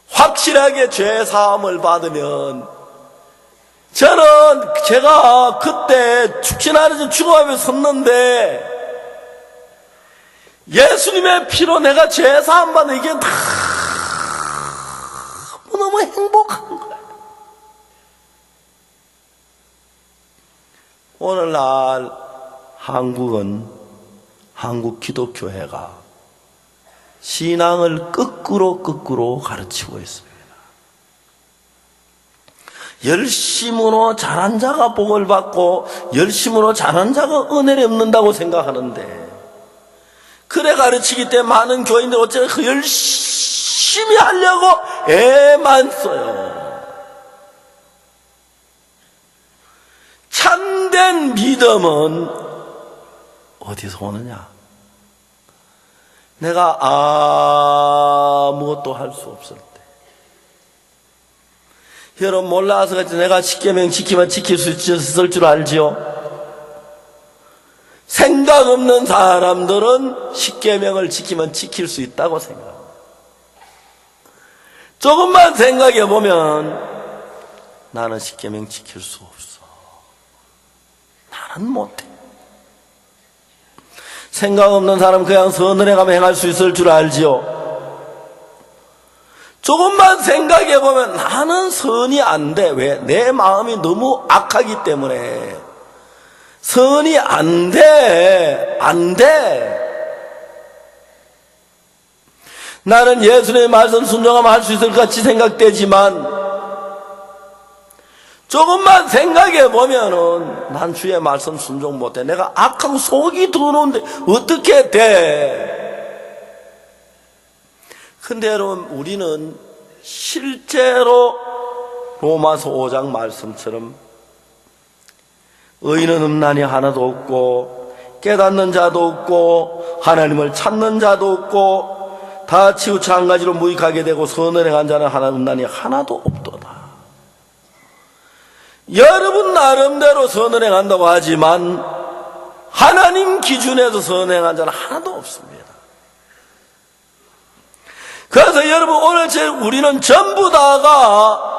확실하게 죄사함을 받으면, 저는 제가 그때 축진하는 죽음 앞에 섰는데, 예수님의 피로 내가 죄사함 받는 이게 너무 행복한 거예요. 오늘날 한국 기독교회가 신앙을 거꾸로 가르치고 있습니다. 열심으로 잘한 자가 복을 받고 열심으로 잘한 자가 은혜를 얻는다고 생각하는데, 그래 가르치기 때문에 많은 교인들 어쩌면 그 열심히 하려고 애만 써요. 참된 믿음은 어디서 오느냐? 내가 아무것도 할 수 없을 때. 여러분 몰라서 그렇지, 내가 십계명 지키면 지킬 수 있을 줄 알지요? 생각 없는 사람들은 십계명을 지키면 지킬 수 있다고 생각합니다. 조금만 생각해 보면 나는 십계명 지킬 수 없어. 나는 못해. 생각 없는 사람 그냥 선을 행하면 행할 수 있을 줄 알지요? 조금만 생각해 보면 나는 선이 안 돼. 왜? 내 마음이 너무 악하기 때문에 선이 안 돼. 나는 예수님의 말씀 순종하면 할 수 있을 것 같이 생각되지만, 조금만 생각해 보면은 난 주의 말씀 순종 못해. 내가 악하고 속이 더러운데 어떻게 돼? 근데 여러분, 우리는 실제로 로마서 5장 말씀처럼 의인은 없나니 하나도 없고 깨닫는 자도 없고 하나님을 찾는 자도 없고 다 치우쳐 한 가지로 무익하게 되고 선을 행한 자는 하나 없나니 하나도 없도다. 여러분 나름대로 선을 행한다고 하지만 하나님 기준에서 선을 행한 자는 하나도 없습니다. 그래서 여러분 오늘 우리는 전부 다가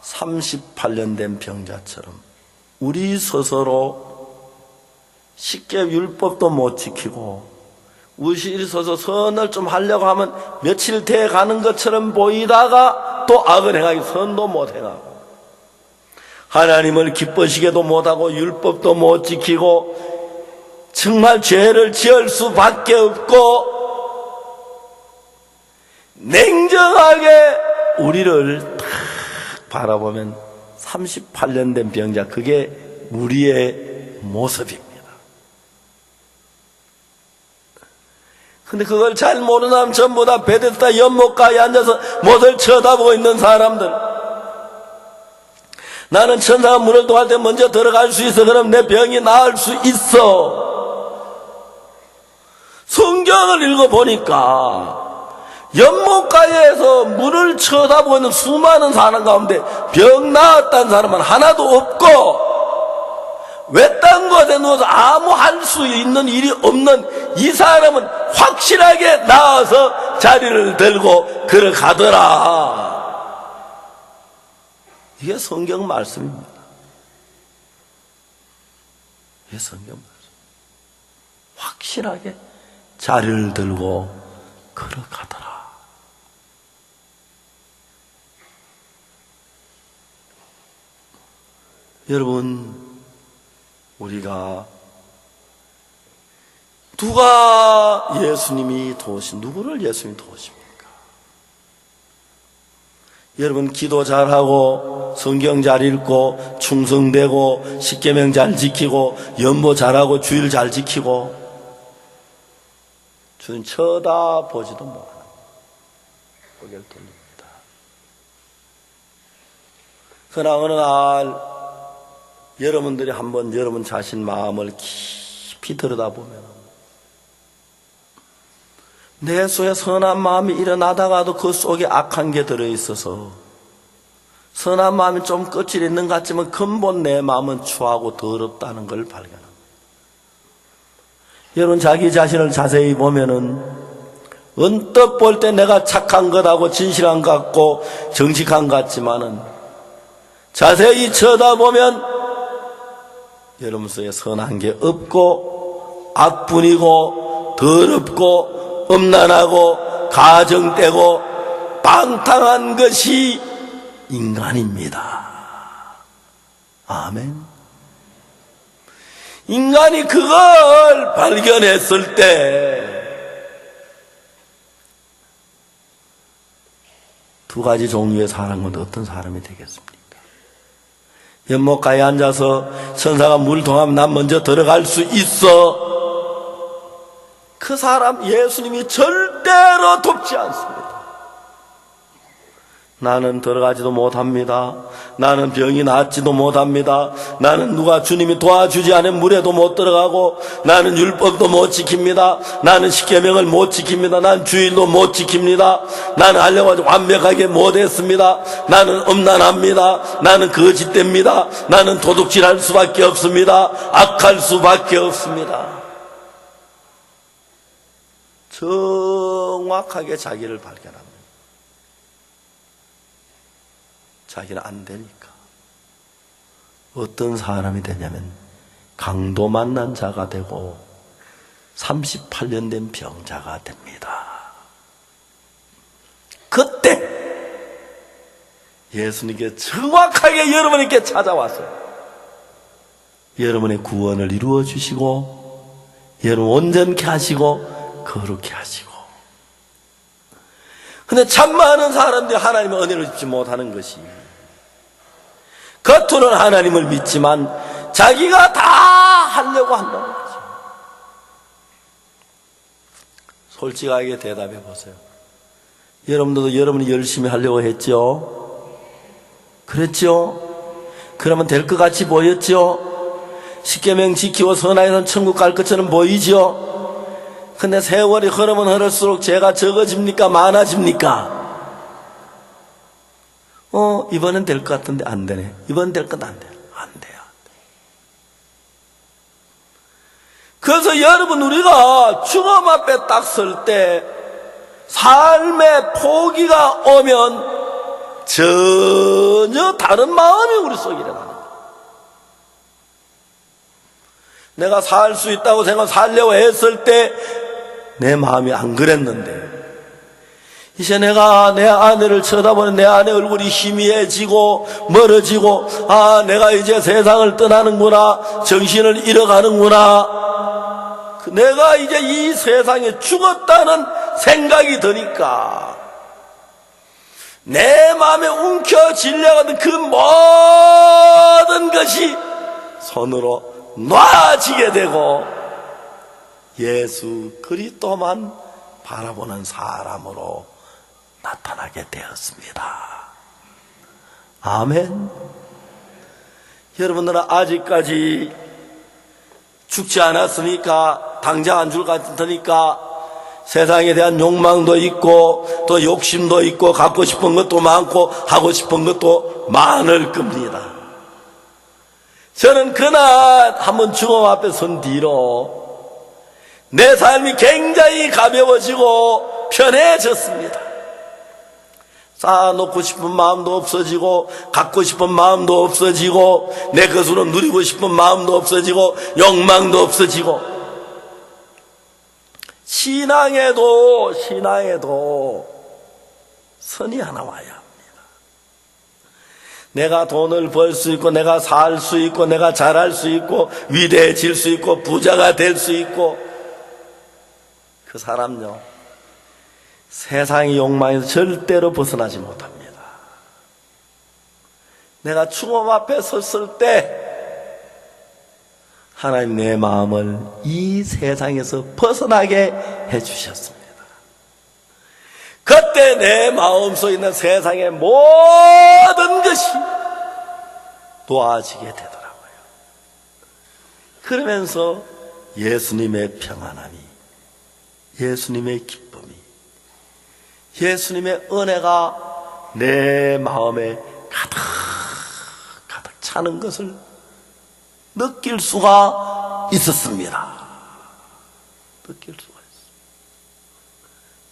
38년 된 병자처럼 우리 스스로 쉽게 율법도 못 지키고 우리 스스로 선을 좀 하려고 하면 며칠 돼 가는 것처럼 보이다가 또 악을 행하기 선도 못 행하고 하나님을 기쁘시게도 못하고 율법도 못 지키고 정말 죄를 지을 수밖에 없고 냉정하게 우리를 딱 바라보면 38년 된 병자, 그게 우리의 모습입니다. 근데 그걸 잘 모르는 사람 전부 다 베데스다 연못가에 앉아서 못을 쳐다보고 있는 사람들. 나는 천사가 문을 통할 때 먼저 들어갈 수 있어. 그럼 내 병이 나을 수 있어. 성경을 읽어보니까 연못가에서 문을 쳐다보고 있는 수많은 사람 가운데 병 나았다는 사람은 하나도 없고 외딴 곳에 누워서 아무 할 수 있는 일이 없는 이 사람은 확실하게 나와서 자리를 들고 걸어가더라. 이게 성경 말씀입니다. 이게 성경 말씀. 확실하게 자리를 들고 걸어가더라. 여러분, 우리가 누가 예수님이 도우신, 누구를 예수님이 도우십니까? 여러분 기도 잘하고 성경 잘 읽고 충성되고 십계명 잘 지키고 연보 잘하고 주일 잘 지키고 주님 쳐다보지도 못하는 고개를 돌립니다. 그러나 어느 날 여러분들이 한번 여러분 자신 마음을 깊이 들여다보면 내 속에 선한 마음이 일어나다가도 그 속에 악한 게 들어있어서 선한 마음이 좀 끝이 있는 것 같지만 근본 내 마음은 추하고 더럽다는 걸 발견합니다. 여러분 자기 자신을 자세히 보면은 언뜻 볼 때 내가 착한 것하고 진실한 것 같고 정직한 것 같지만은 자세히 쳐다보면 여러분 속에 선한 게 없고 악분이고 더럽고 음란하고 가정되고 방탕한 것이 인간입니다. 아멘. 인간이 그걸 발견했을 때 두 가지 종류의 사람은 어떤 사람이 되겠습니까? 연못가에 앉아서 천사가 물 통하면 난 먼저 들어갈 수 있어. 그 사람 예수님이 절대로 돕지 않습니다. 나는 들어가지도 못합니다. 나는 병이 낫지도 못합니다. 나는 누가 주님이 도와주지 않은 물에도 못 들어가고 나는 율법도 못 지킵니다. 나는 십계명을 못 지킵니다. 나는 주일도 못 지킵니다. 나는 하려고 완벽하게 못했습니다. 나는 음란합니다. 나는 거짓됩니다. 나는 도둑질할 수밖에 없습니다. 악할 수밖에 없습니다. 정확하게 자기를 발견합니다. 자기는 안 되니까. 어떤 사람이 되냐면 강도 만난 자가 되고 38년 된 병자가 됩니다. 그때 예수님께 정확하게 여러분에게 찾아왔어요. 여러분의 구원을 이루어 주시고 여러분 온전케 하시고 거룩게 하시고. 근데 참 많은 사람들이 하나님의 은혜를 입지 못하는 것이 겉으로는 하나님을 믿지만 자기가 다 하려고 한다는 거죠. 솔직하게 대답해 보세요. 여러분들도 여러분이 열심히 하려고 했죠? 그랬죠? 그러면 될 것 같이 보였죠? 십계명 지키고 선하에선 천국 갈 것처럼 보이죠? 근데 세월이 흐르면 흐를수록 죄가 적어집니까? 많아집니까? 이번엔 될 것 같은데 안 되네. 이번엔 될 것 안 돼. 안 돼요. 그래서 여러분 우리가 죽음 앞에 딱 설 때 삶의 포기가 오면 전혀 다른 마음이 우리 속에 일어나는 거예요. 내가 살 수 있다고 생각 살려고 했을 때 내 마음이 안 그랬는데 이제 내가 내 아내를 쳐다보는 내 아내 얼굴이 희미해지고 멀어지고 내가 이제 세상을 떠나는구나 정신을 잃어가는구나 내가 이제 이 세상에 죽었다는 생각이 드니까 내 마음에 움켜쥐려가던 그 모든 것이 손으로 놔지게 되고 예수 그리스도만 바라보는 사람으로 나타나게 되었습니다. 아멘. 여러분들은 아직까지 죽지 않았으니까 당장 안 줄 것 같으니까 세상에 대한 욕망도 있고 또 욕심도 있고 갖고 싶은 것도 많고 하고 싶은 것도 많을 겁니다. 저는 그날 한번 죽음 앞에 선 뒤로 내 삶이 굉장히 가벼워지고 편해졌습니다. 쌓아놓고 싶은 마음도 없어지고 갖고 싶은 마음도 없어지고 내 것으로 누리고 싶은 마음도 없어지고 욕망도 없어지고 신앙에도 선이 하나 와야 합니다. 내가 돈을 벌 수 있고, 내가 살 수 있고, 내가 잘할 수 있고, 위대해질 수 있고, 부자가 될 수 있고, 그 사람요, 세상의 욕망에서 절대로 벗어나지 못합니다. 내가 죽음 앞에 섰을 때 하나님 내 마음을 이 세상에서 벗어나게 해주셨습니다. 그때 내 마음속에 있는 세상의 모든 것이 놓아지게 되더라고요. 그러면서 예수님의 평안함이, 예수님의 기쁨이, 예수님의 은혜가 내 마음에 가득 차는 것을 느낄 수가 있었습니다. 느낄 수가 있습니다.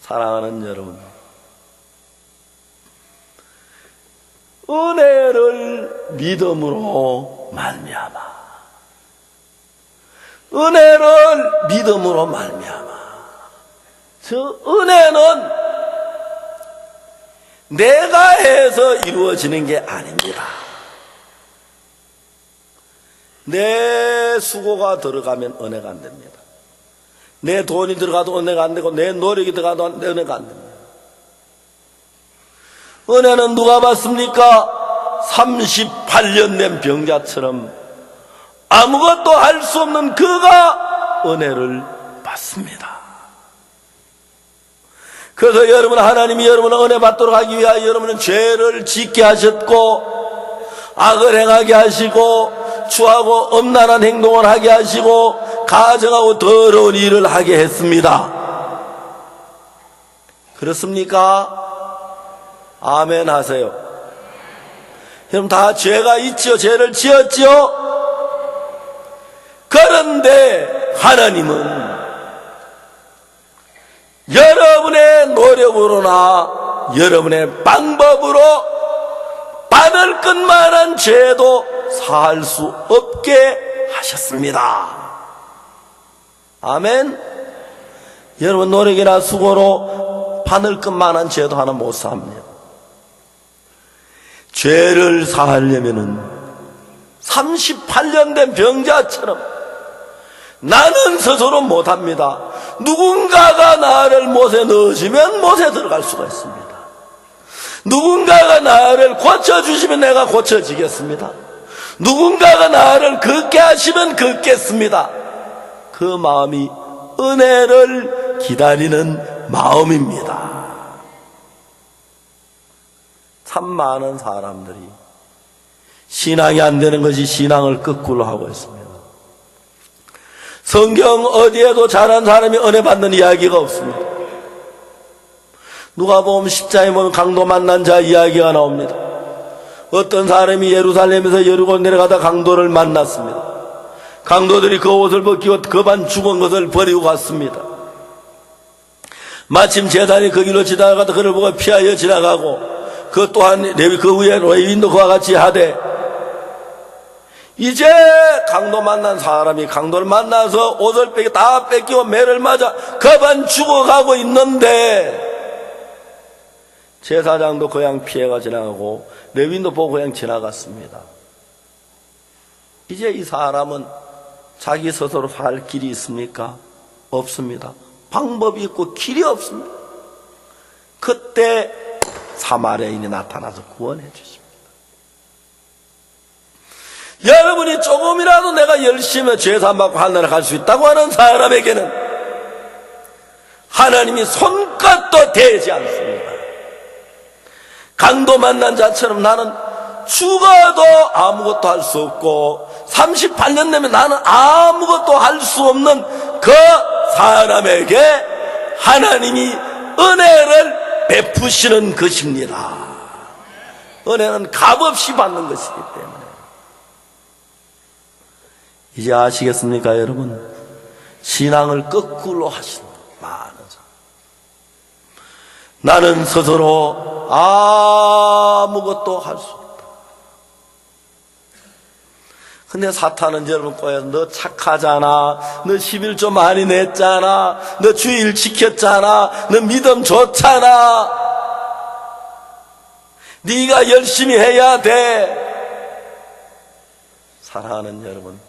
사랑하는 여러분, 은혜를 믿음으로 말미암아, 은혜를 믿음으로 말미암아, 저 은혜는 내가 해서 이루어지는 게 아닙니다. 내 수고가 들어가면 은혜가 안 됩니다. 내 돈이 들어가도 은혜가 안 되고, 내 노력이 들어가도 은혜가 안 됩니다. 은혜는 누가 받습니까? 38년 된 병자처럼 아무것도 할 수 없는 그가 은혜를 받습니다. 그래서 여러분, 하나님이 여러분을 은혜 받도록 하기 위하여 여러분은 죄를 짓게 하셨고, 악을 행하게 하시고, 추하고 엄란한 행동을 하게 하시고, 가정하고 더러운 일을 하게 했습니다. 그렇습니까? 아멘 하세요. 여러분, 다 죄가 있지요. 죄를 지었지요. 그런데 하나님은 여러분의 노력으로나 여러분의 방법으로 바늘 끝만한 죄도 살 수 없게 하셨습니다. 아멘. 여러분, 노력이나 수고로 바늘 끝만한 죄도 하나 못 삽니다. 죄를 사하려면은 38년 된 병자처럼 나는 스스로 못합니다. 누군가가 나를 못에 넣어주면 못에 들어갈 수가 있습니다. 누군가가 나를 고쳐주시면 내가 고쳐지겠습니다. 누군가가 나를 걷게 하시면 걷겠습니다. 그 마음이 은혜를 기다리는 마음입니다. 참 많은 사람들이 신앙이 안 되는 것이 신앙을 거꾸로 하고 있습니다. 성경 어디에도 잘한 사람이 은혜 받는 이야기가 없습니다. 누가복음 10장에 보면 강도 만난 자 이야기가 나옵니다. 어떤 사람이 예루살렘에서 여리고 내려가다 강도를 만났습니다. 강도들이 그 옷을 벗기고 거반 죽은 것을 버리고 갔습니다. 마침 제사장이 그 길로 지나가다 그를 보고 피하여 지나가고, 그 또한 그 위에 레위인도 그와 같이 하되, 이제 강도 만난 사람이 강도를 만나서 옷을 다 뺏기고 매를 맞아 거반 죽어가고 있는데, 제사장도 그냥 피해가 지나가고 레위인도 보고 그냥 지나갔습니다. 이제 이 사람은 자기 스스로 살 길이 있습니까? 없습니다. 방법이 있고 길이 없습니다. 그때 사마리아인이 나타나서 구원해 주십니다. 여러분이 조금이라도 내가 열심히 죄사함받고 하늘에 갈 수 있다고 하는 사람에게는 하나님이 손끝도 대지 않습니다. 강도 만난 자처럼 나는 죽어도 아무것도 할 수 없고 38년 되면 나는 아무것도 할 수 없는 그 사람에게 하나님이 은혜를 베푸시는 것입니다. 은혜는 값없이 받는 것이기 때문에. 이제 아시겠습니까, 여러분? 신앙을 거꾸로 하시는 많은 사람. 나는 스스로 아무것도 할 수 없다. 근데 사탄은 여러분 꼬여서 너 착하잖아, 너 11조 많이 냈잖아, 너 주일 지켰잖아, 너 믿음 좋잖아, 네가 열심히 해야 돼. 사랑하는 여러분,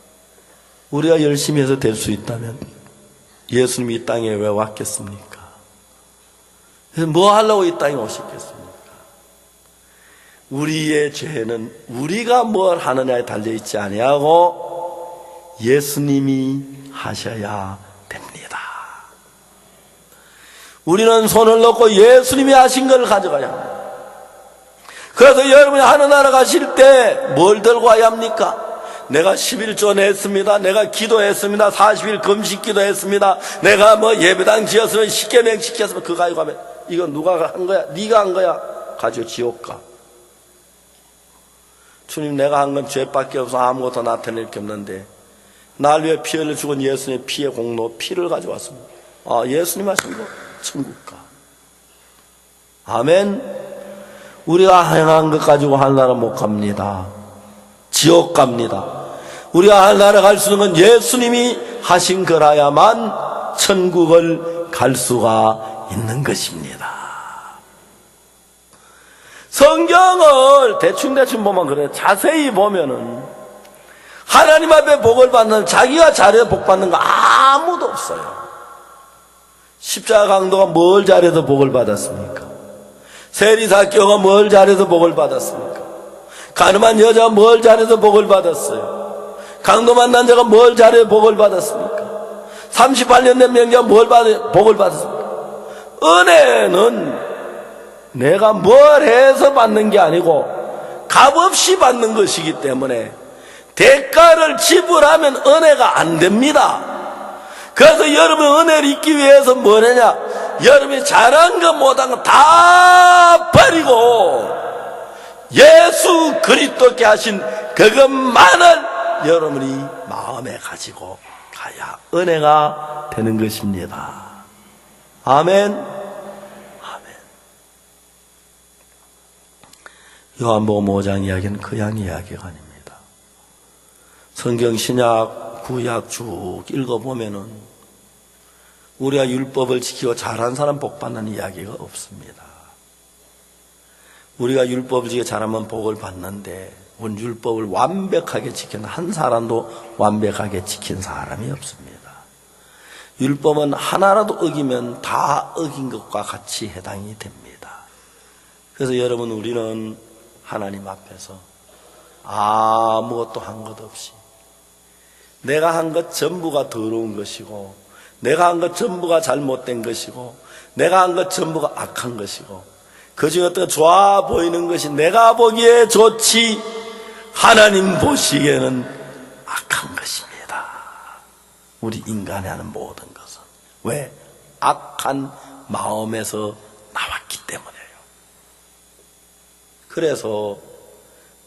우리가 열심히 해서 될 수 있다면 예수님이 이 땅에 왜 왔겠습니까? 뭐 하려고 이 땅에 오셨겠습니까? 우리의 죄는 우리가 뭘 하느냐에 달려있지 아니하고 예수님이 하셔야 됩니다. 우리는 손을 놓고 예수님이 하신 걸 가져가야 합니다. 그래서 여러분이 하늘나라 가실 때 뭘 들고 와야 합니까? 내가 11조 냈습니다. 내가 기도했습니다. 40일 금식 기도했습니다. 내가 예배당 지었으면 10계명 지켰으면 그거 가지고 가면 이거 누가 한 거야? 네가 한 거야? 가지고 지옥 가. 주님, 내가 한 건 죄밖에 없어 아무것도 나타낼 게 없는데 날 위해 피 흘려 죽은 예수님의 피의 공로, 피를 가져왔습니다. 예수님 하신 거 천국 가. 아멘. 우리가 행한 것 가지고 하늘나라 못 갑니다. 지옥 갑니다. 우리가 하늘나라 갈 수 있는 건 예수님이 하신 거라야만 천국을 갈 수가 있는 것입니다. 성경을 대충 보면 그래요. 자세히 보면은 하나님 앞에 복을 받는, 자기가 잘해서 복 받는 거 아무도 없어요. 십자가 강도가 뭘 잘해서 복을 받았습니까? 세리사교가 뭘 잘해서 복을 받았습니까? 가늠한 여자가 뭘 잘해서 복을 받았어요? 강도 만난 자가 뭘 잘해서 복을 받았습니까? 38년 된 명자가 복을 받았습니까? 은혜는 내가 뭘 해서 받는 게 아니고 값없이 받는 것이기 때문에 대가를 지불하면 은혜가 안 됩니다. 그래서 여러분 은혜를 잊기 위해서 뭘 하냐? 여러분이 잘한 거 못한 거 다 버리고 예수 그리스도께 하신 그것만을 여러분이 마음에 가지고 가야 은혜가 되는 것입니다. 아멘. 요한복음 5장 이야기는 그냥 이야기가 아닙니다. 성경 신약 구약 쭉 읽어보면은 우리가 율법을 지키고 잘한 사람 복 받는 이야기가 없습니다. 우리가 율법을 지키고 잘하면 복을 받는데 우리 율법을 완벽하게 지키는 한 사람도 완벽하게 지킨 사람이 없습니다. 율법은 하나라도 어기면 다 어긴 것과 같이 해당이 됩니다. 그래서 여러분, 우리는 하나님 앞에서 아무것도 한 것 없이 내가 한 것 전부가 더러운 것이고 내가 한 것 전부가 잘못된 것이고 내가 한 것 전부가 악한 것이고 그중에 어떤 좋아 보이는 것이 내가 보기에 좋지 하나님 보시기에는 악한 것입니다. 우리 인간이 하는 모든 것은 왜? 악한 마음에서 나왔기 때문에요. 그래서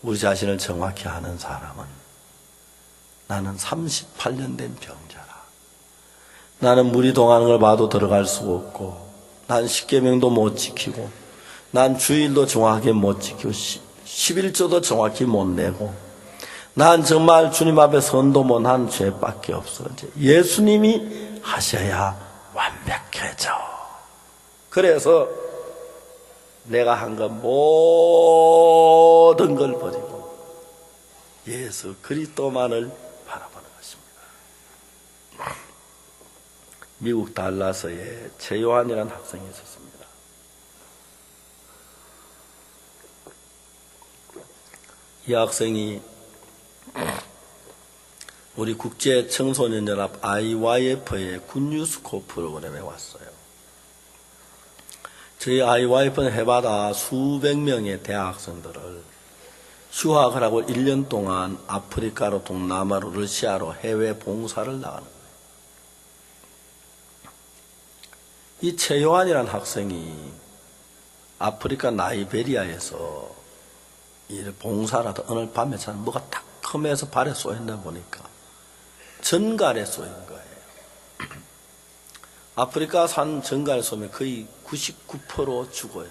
우리 자신을 정확히 아는 사람은 나는 38년 된 병자라. 나는 물이 동하는 걸 봐도 들어갈 수가 없고 난 10계명도 못 지키고 난 주일도 정확하게 못 지키고 11조도 정확히 못 내고 난 정말 주님 앞에 선도 못한 죄밖에 없어. 이제 예수님이 하셔야 완벽해져. 그래서 내가 한 것 모든 걸 버리고 예수 그리스도만을 바라보는 것입니다. 미국 달라스에 최요한이라는 학생이 있었습니다. 이 학생이 우리 국제청소년연합 IYF의 굿뉴스코 프로그램에 왔어요. 저희 IYF는 해마다 수백 명의 대학생들을 휴학을 하고 1년 동안 아프리카로, 동남아로, 러시아로 해외 봉사를 나가는 거예요. 이 최요한이라는 학생이 아프리카 나이베리아에서 봉사를 하다 어느 밤에 저는 뭐가 탁 컴해서 발에 쏘였나 보니까 전갈에 쏘인 거예요. 아프리카 산 전갈에 쏘면 거의 99% 죽어요.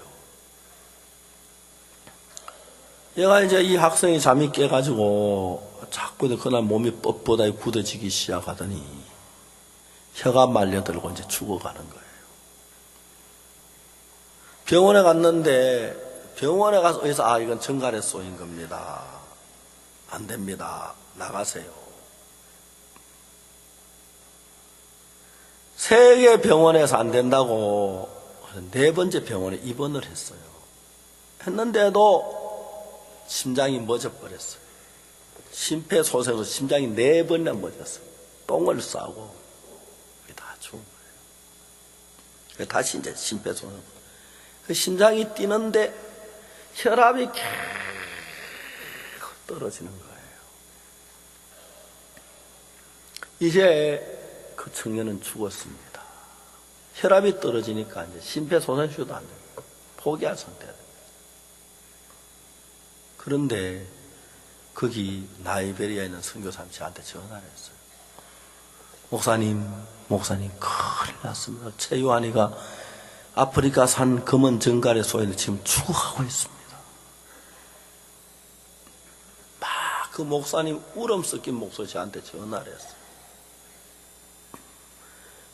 얘가 이제 이 학생이 잠이 깨가지고 자꾸 그날 몸이 뻣뻣하게 굳어지기 시작하더니 혀가 말려들고 이제 죽어가는 거예요. 병원에 갔는데 병원에 가서 의사, 이건 정갈에 쏘인 겁니다. 안 됩니다. 나가세요. 세 개 병원에서 안 된다고 4번째 병원에 입원을 했어요. 했는데도 심장이 멎어버렸어요. 심폐소생으로 심장이 4번이나 멎었어요. 똥을 싸고 다 죽은 거예요. 다시 이제 심폐소생. 그 심장이 뛰는데 혈압이 계속 떨어지는 거예요. 이제 그 청년은 죽었습니다. 혈압이 떨어지니까 이제 심폐소생술도 안 됩니다. 포기할 상태가 됩니다. 그런데 거기 나이베리아에 있는 선교사님이 저한테 전화를 했어요. 목사님 큰일 났습니다. 최요한이가 아프리카 산 검은 정갈에 쏘여서 지금 죽어가고 있습니다. 막 그 목사님 울음 섞인 목소리 저한테 전화를 했어요.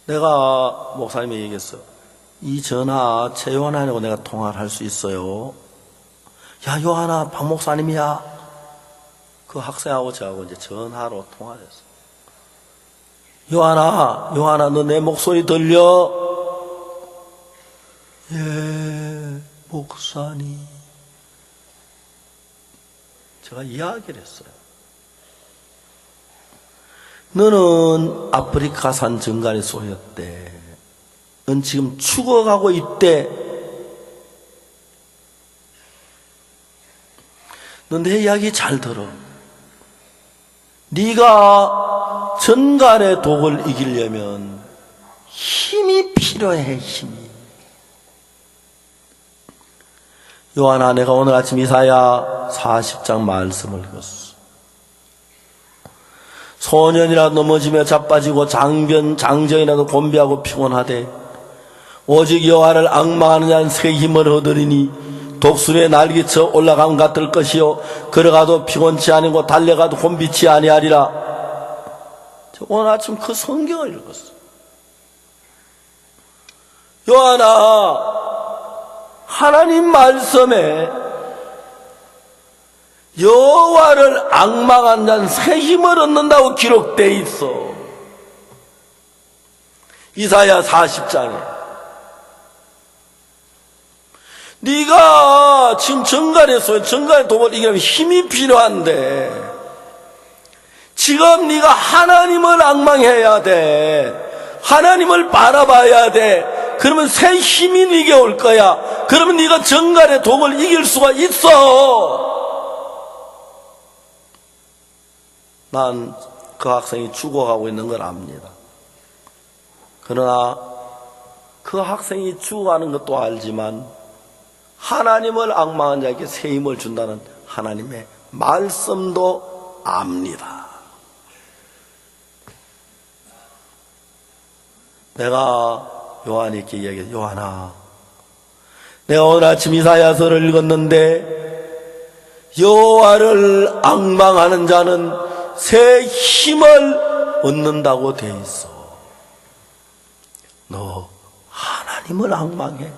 내가 목사님에게 얘기했어. 이 전화 최요한하고 내가 통화를 할 수 있어요. 야, 요한아, 박 목사님이야. 그 학생하고 저하고 이제 전화로 통화를 했어. 요한아, 너 내 목소리 들려? 예, 목사님. 제가 이야기를 했어요. 너는 아프리카산 정갈에 쏘였대. 넌 지금 죽어가고 있대. 너 내 이야기 잘 들어. 네가 정갈의 독을 이기려면 힘이 필요해, 힘이. 요한아, 내가 오늘 아침 이사야 40장 말씀을 읽었어. 소년이라도 넘어지며 자빠지고 장정이라도 곤비하고 피곤하되 오직 여호와를 앙망하는 자는 새 힘을 얻으리니 독수리의 날개쳐 올라감 같을 것이요 걸어가도 피곤치 아니고 달려가도 곤비치 아니하리라. 오늘 아침 그 성경을 읽었어. 요한아, 하나님 말씀에 여호와를 앙망한 자는 새 힘을 얻는다고 기록되어 있어. 이사야 40장에. 네가 지금 정갈의 독을 이기려면 힘이 필요한데 지금 네가 하나님을 앙망해야 돼. 하나님을 바라봐야 돼. 그러면 새 힘이 네게 올 거야. 그러면 네가 정갈의 독을 이길 수가 있어. 난 그 학생이 죽어가고 있는 걸 압니다. 그러나 그 학생이 죽어가는 것도 알지만 하나님을 앙망한 자에게 새 힘을 준다는 하나님의 말씀도 압니다. 내가 요한에게 이야기해. 요한아, 내가 오늘 아침 이사야서를 읽었는데 여호와를 앙망하는 자는 새 힘을 얻는다고 돼 있어. 너 하나님을 앙망해.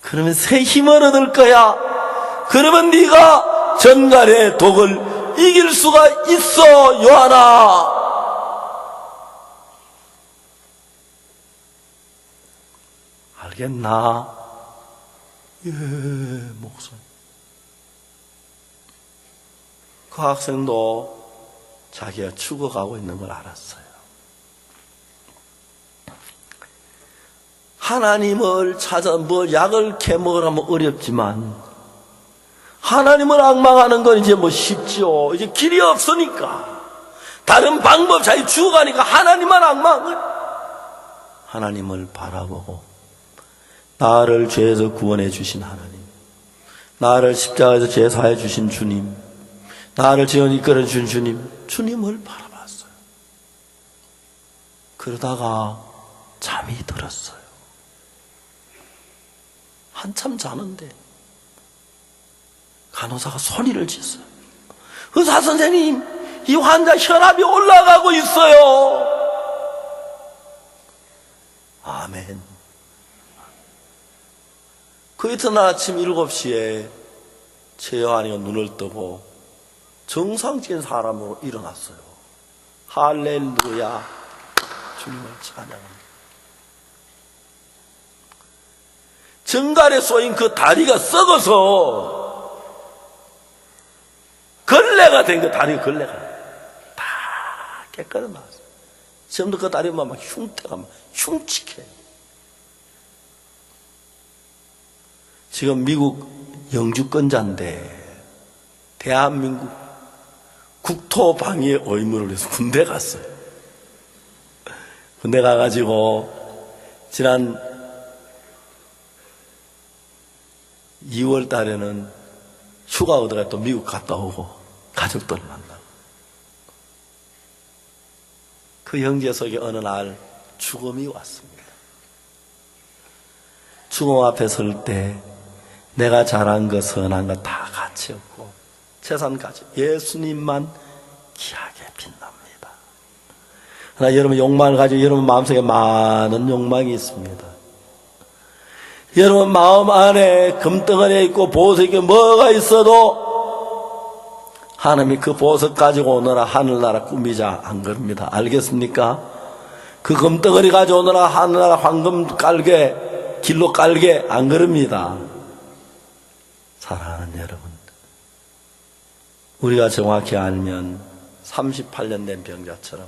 그러면 새 힘을 얻을 거야. 그러면 네가 정갈의 독을 이길 수가 있어. 요한아, 알겠나? 예, 목사님. 그 학생도 자기가 죽어가고 있는 걸 알았어요. 하나님을 찾아 약을 캐먹으라면 어렵지만 하나님을 앙망하는 건 이제 쉽지요. 이제 길이 없으니까 다른 방법, 자기 죽어가니까 하나님만 앙망을. 하나님을 바라보고 나를 죄에서 구원해 주신 하나님, 나를 십자가에서 제사해 주신 주님, 나를 지원 이끌어 준 주님을 바라봤어요. 그러다가 잠이 들었어요. 한참 자는데 간호사가 소리를 쳤어요. 의사 선생님, 이 환자 혈압이 올라가고 있어요. 아멘. 그 이튿날 아침 7시에 최 요한이가 눈을 뜨고 정상적인 사람으로 일어났어요. 할렐루야, 주님을 찬양합니다. 정갈에 쏘인 그 다리가 썩어서 걸레가 된 그 다리가 걸레가 다 깨끗이 나왔어요. 지금도 그 다리만 막 흉태가 막 흉측해. 지금 미국 영주권자인데 대한민국 국토 방위의 의무를 위해서 군대 갔어요. 군대 가가지고 지난 2월 달에는 휴가 얻어가 또 미국 갔다 오고 가족들을 만나고, 그 형제 속에 어느 날 죽음이 왔습니다. 죽음 앞에 설 때 내가 잘한 것 선한 것 다 가치였고 재산까지 예수님만 귀하게 빛납니다. 그러나 여러분 욕망을 가지고 여러분 마음속에 많은 욕망이 있습니다. 여러분 마음 안에 금덩어리에 있고 보석이 뭐가 있어도 하나님이 그 보석 가지고 오너라 하늘나라 꾸미자 안 그럽니다. 알겠습니까? 그 금덩어리 가지고 오너라 하늘나라 황금 깔게 길로 깔게 안 그럽니다. 사랑하는 여러분, 우리가 정확히 알면 38년 된 병자처럼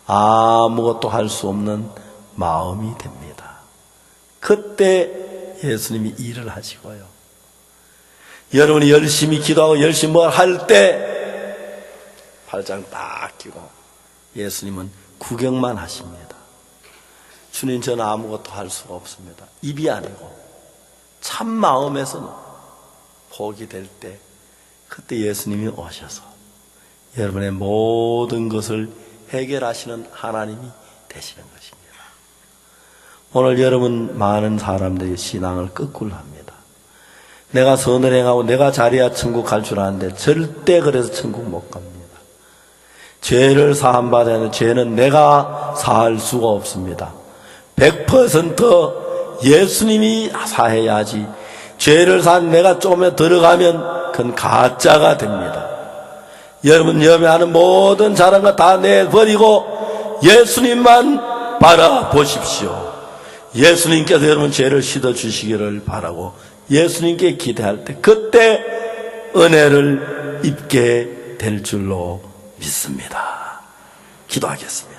아무것도 할 수 없는 마음이 됩니다. 그때 예수님이 일을 하시고요. 여러분이 열심히 기도하고 열심히 뭘 할 때 팔짱 딱 끼고 예수님은 구경만 하십니다. 주님, 저는 아무것도 할 수가 없습니다. 입이 아니고 참 마음에서는 복이 될 때 그때 예수님이 오셔서 여러분의 모든 것을 해결하시는 하나님이 되시는 것입니다. 오늘 여러분 많은 사람들이 신앙을 거꾸로 합니다. 내가 선을 행하고 내가 잘해야 천국 갈 줄 아는데 절대 그래서 천국 못 갑니다. 죄를 사함받아야 하는 죄는 내가 사할 수가 없습니다. 100% 예수님이 사해야지 죄를 산 내가 조금에 들어가면 그건 가짜가 됩니다. 여러분 염려하는 모든 잘한 거 다 내버리고 예수님만 바라보십시오. 예수님께서 여러분 죄를 씻어주시기를 바라고 예수님께 기대할 때 그때 은혜를 입게 될 줄로 믿습니다. 기도하겠습니다.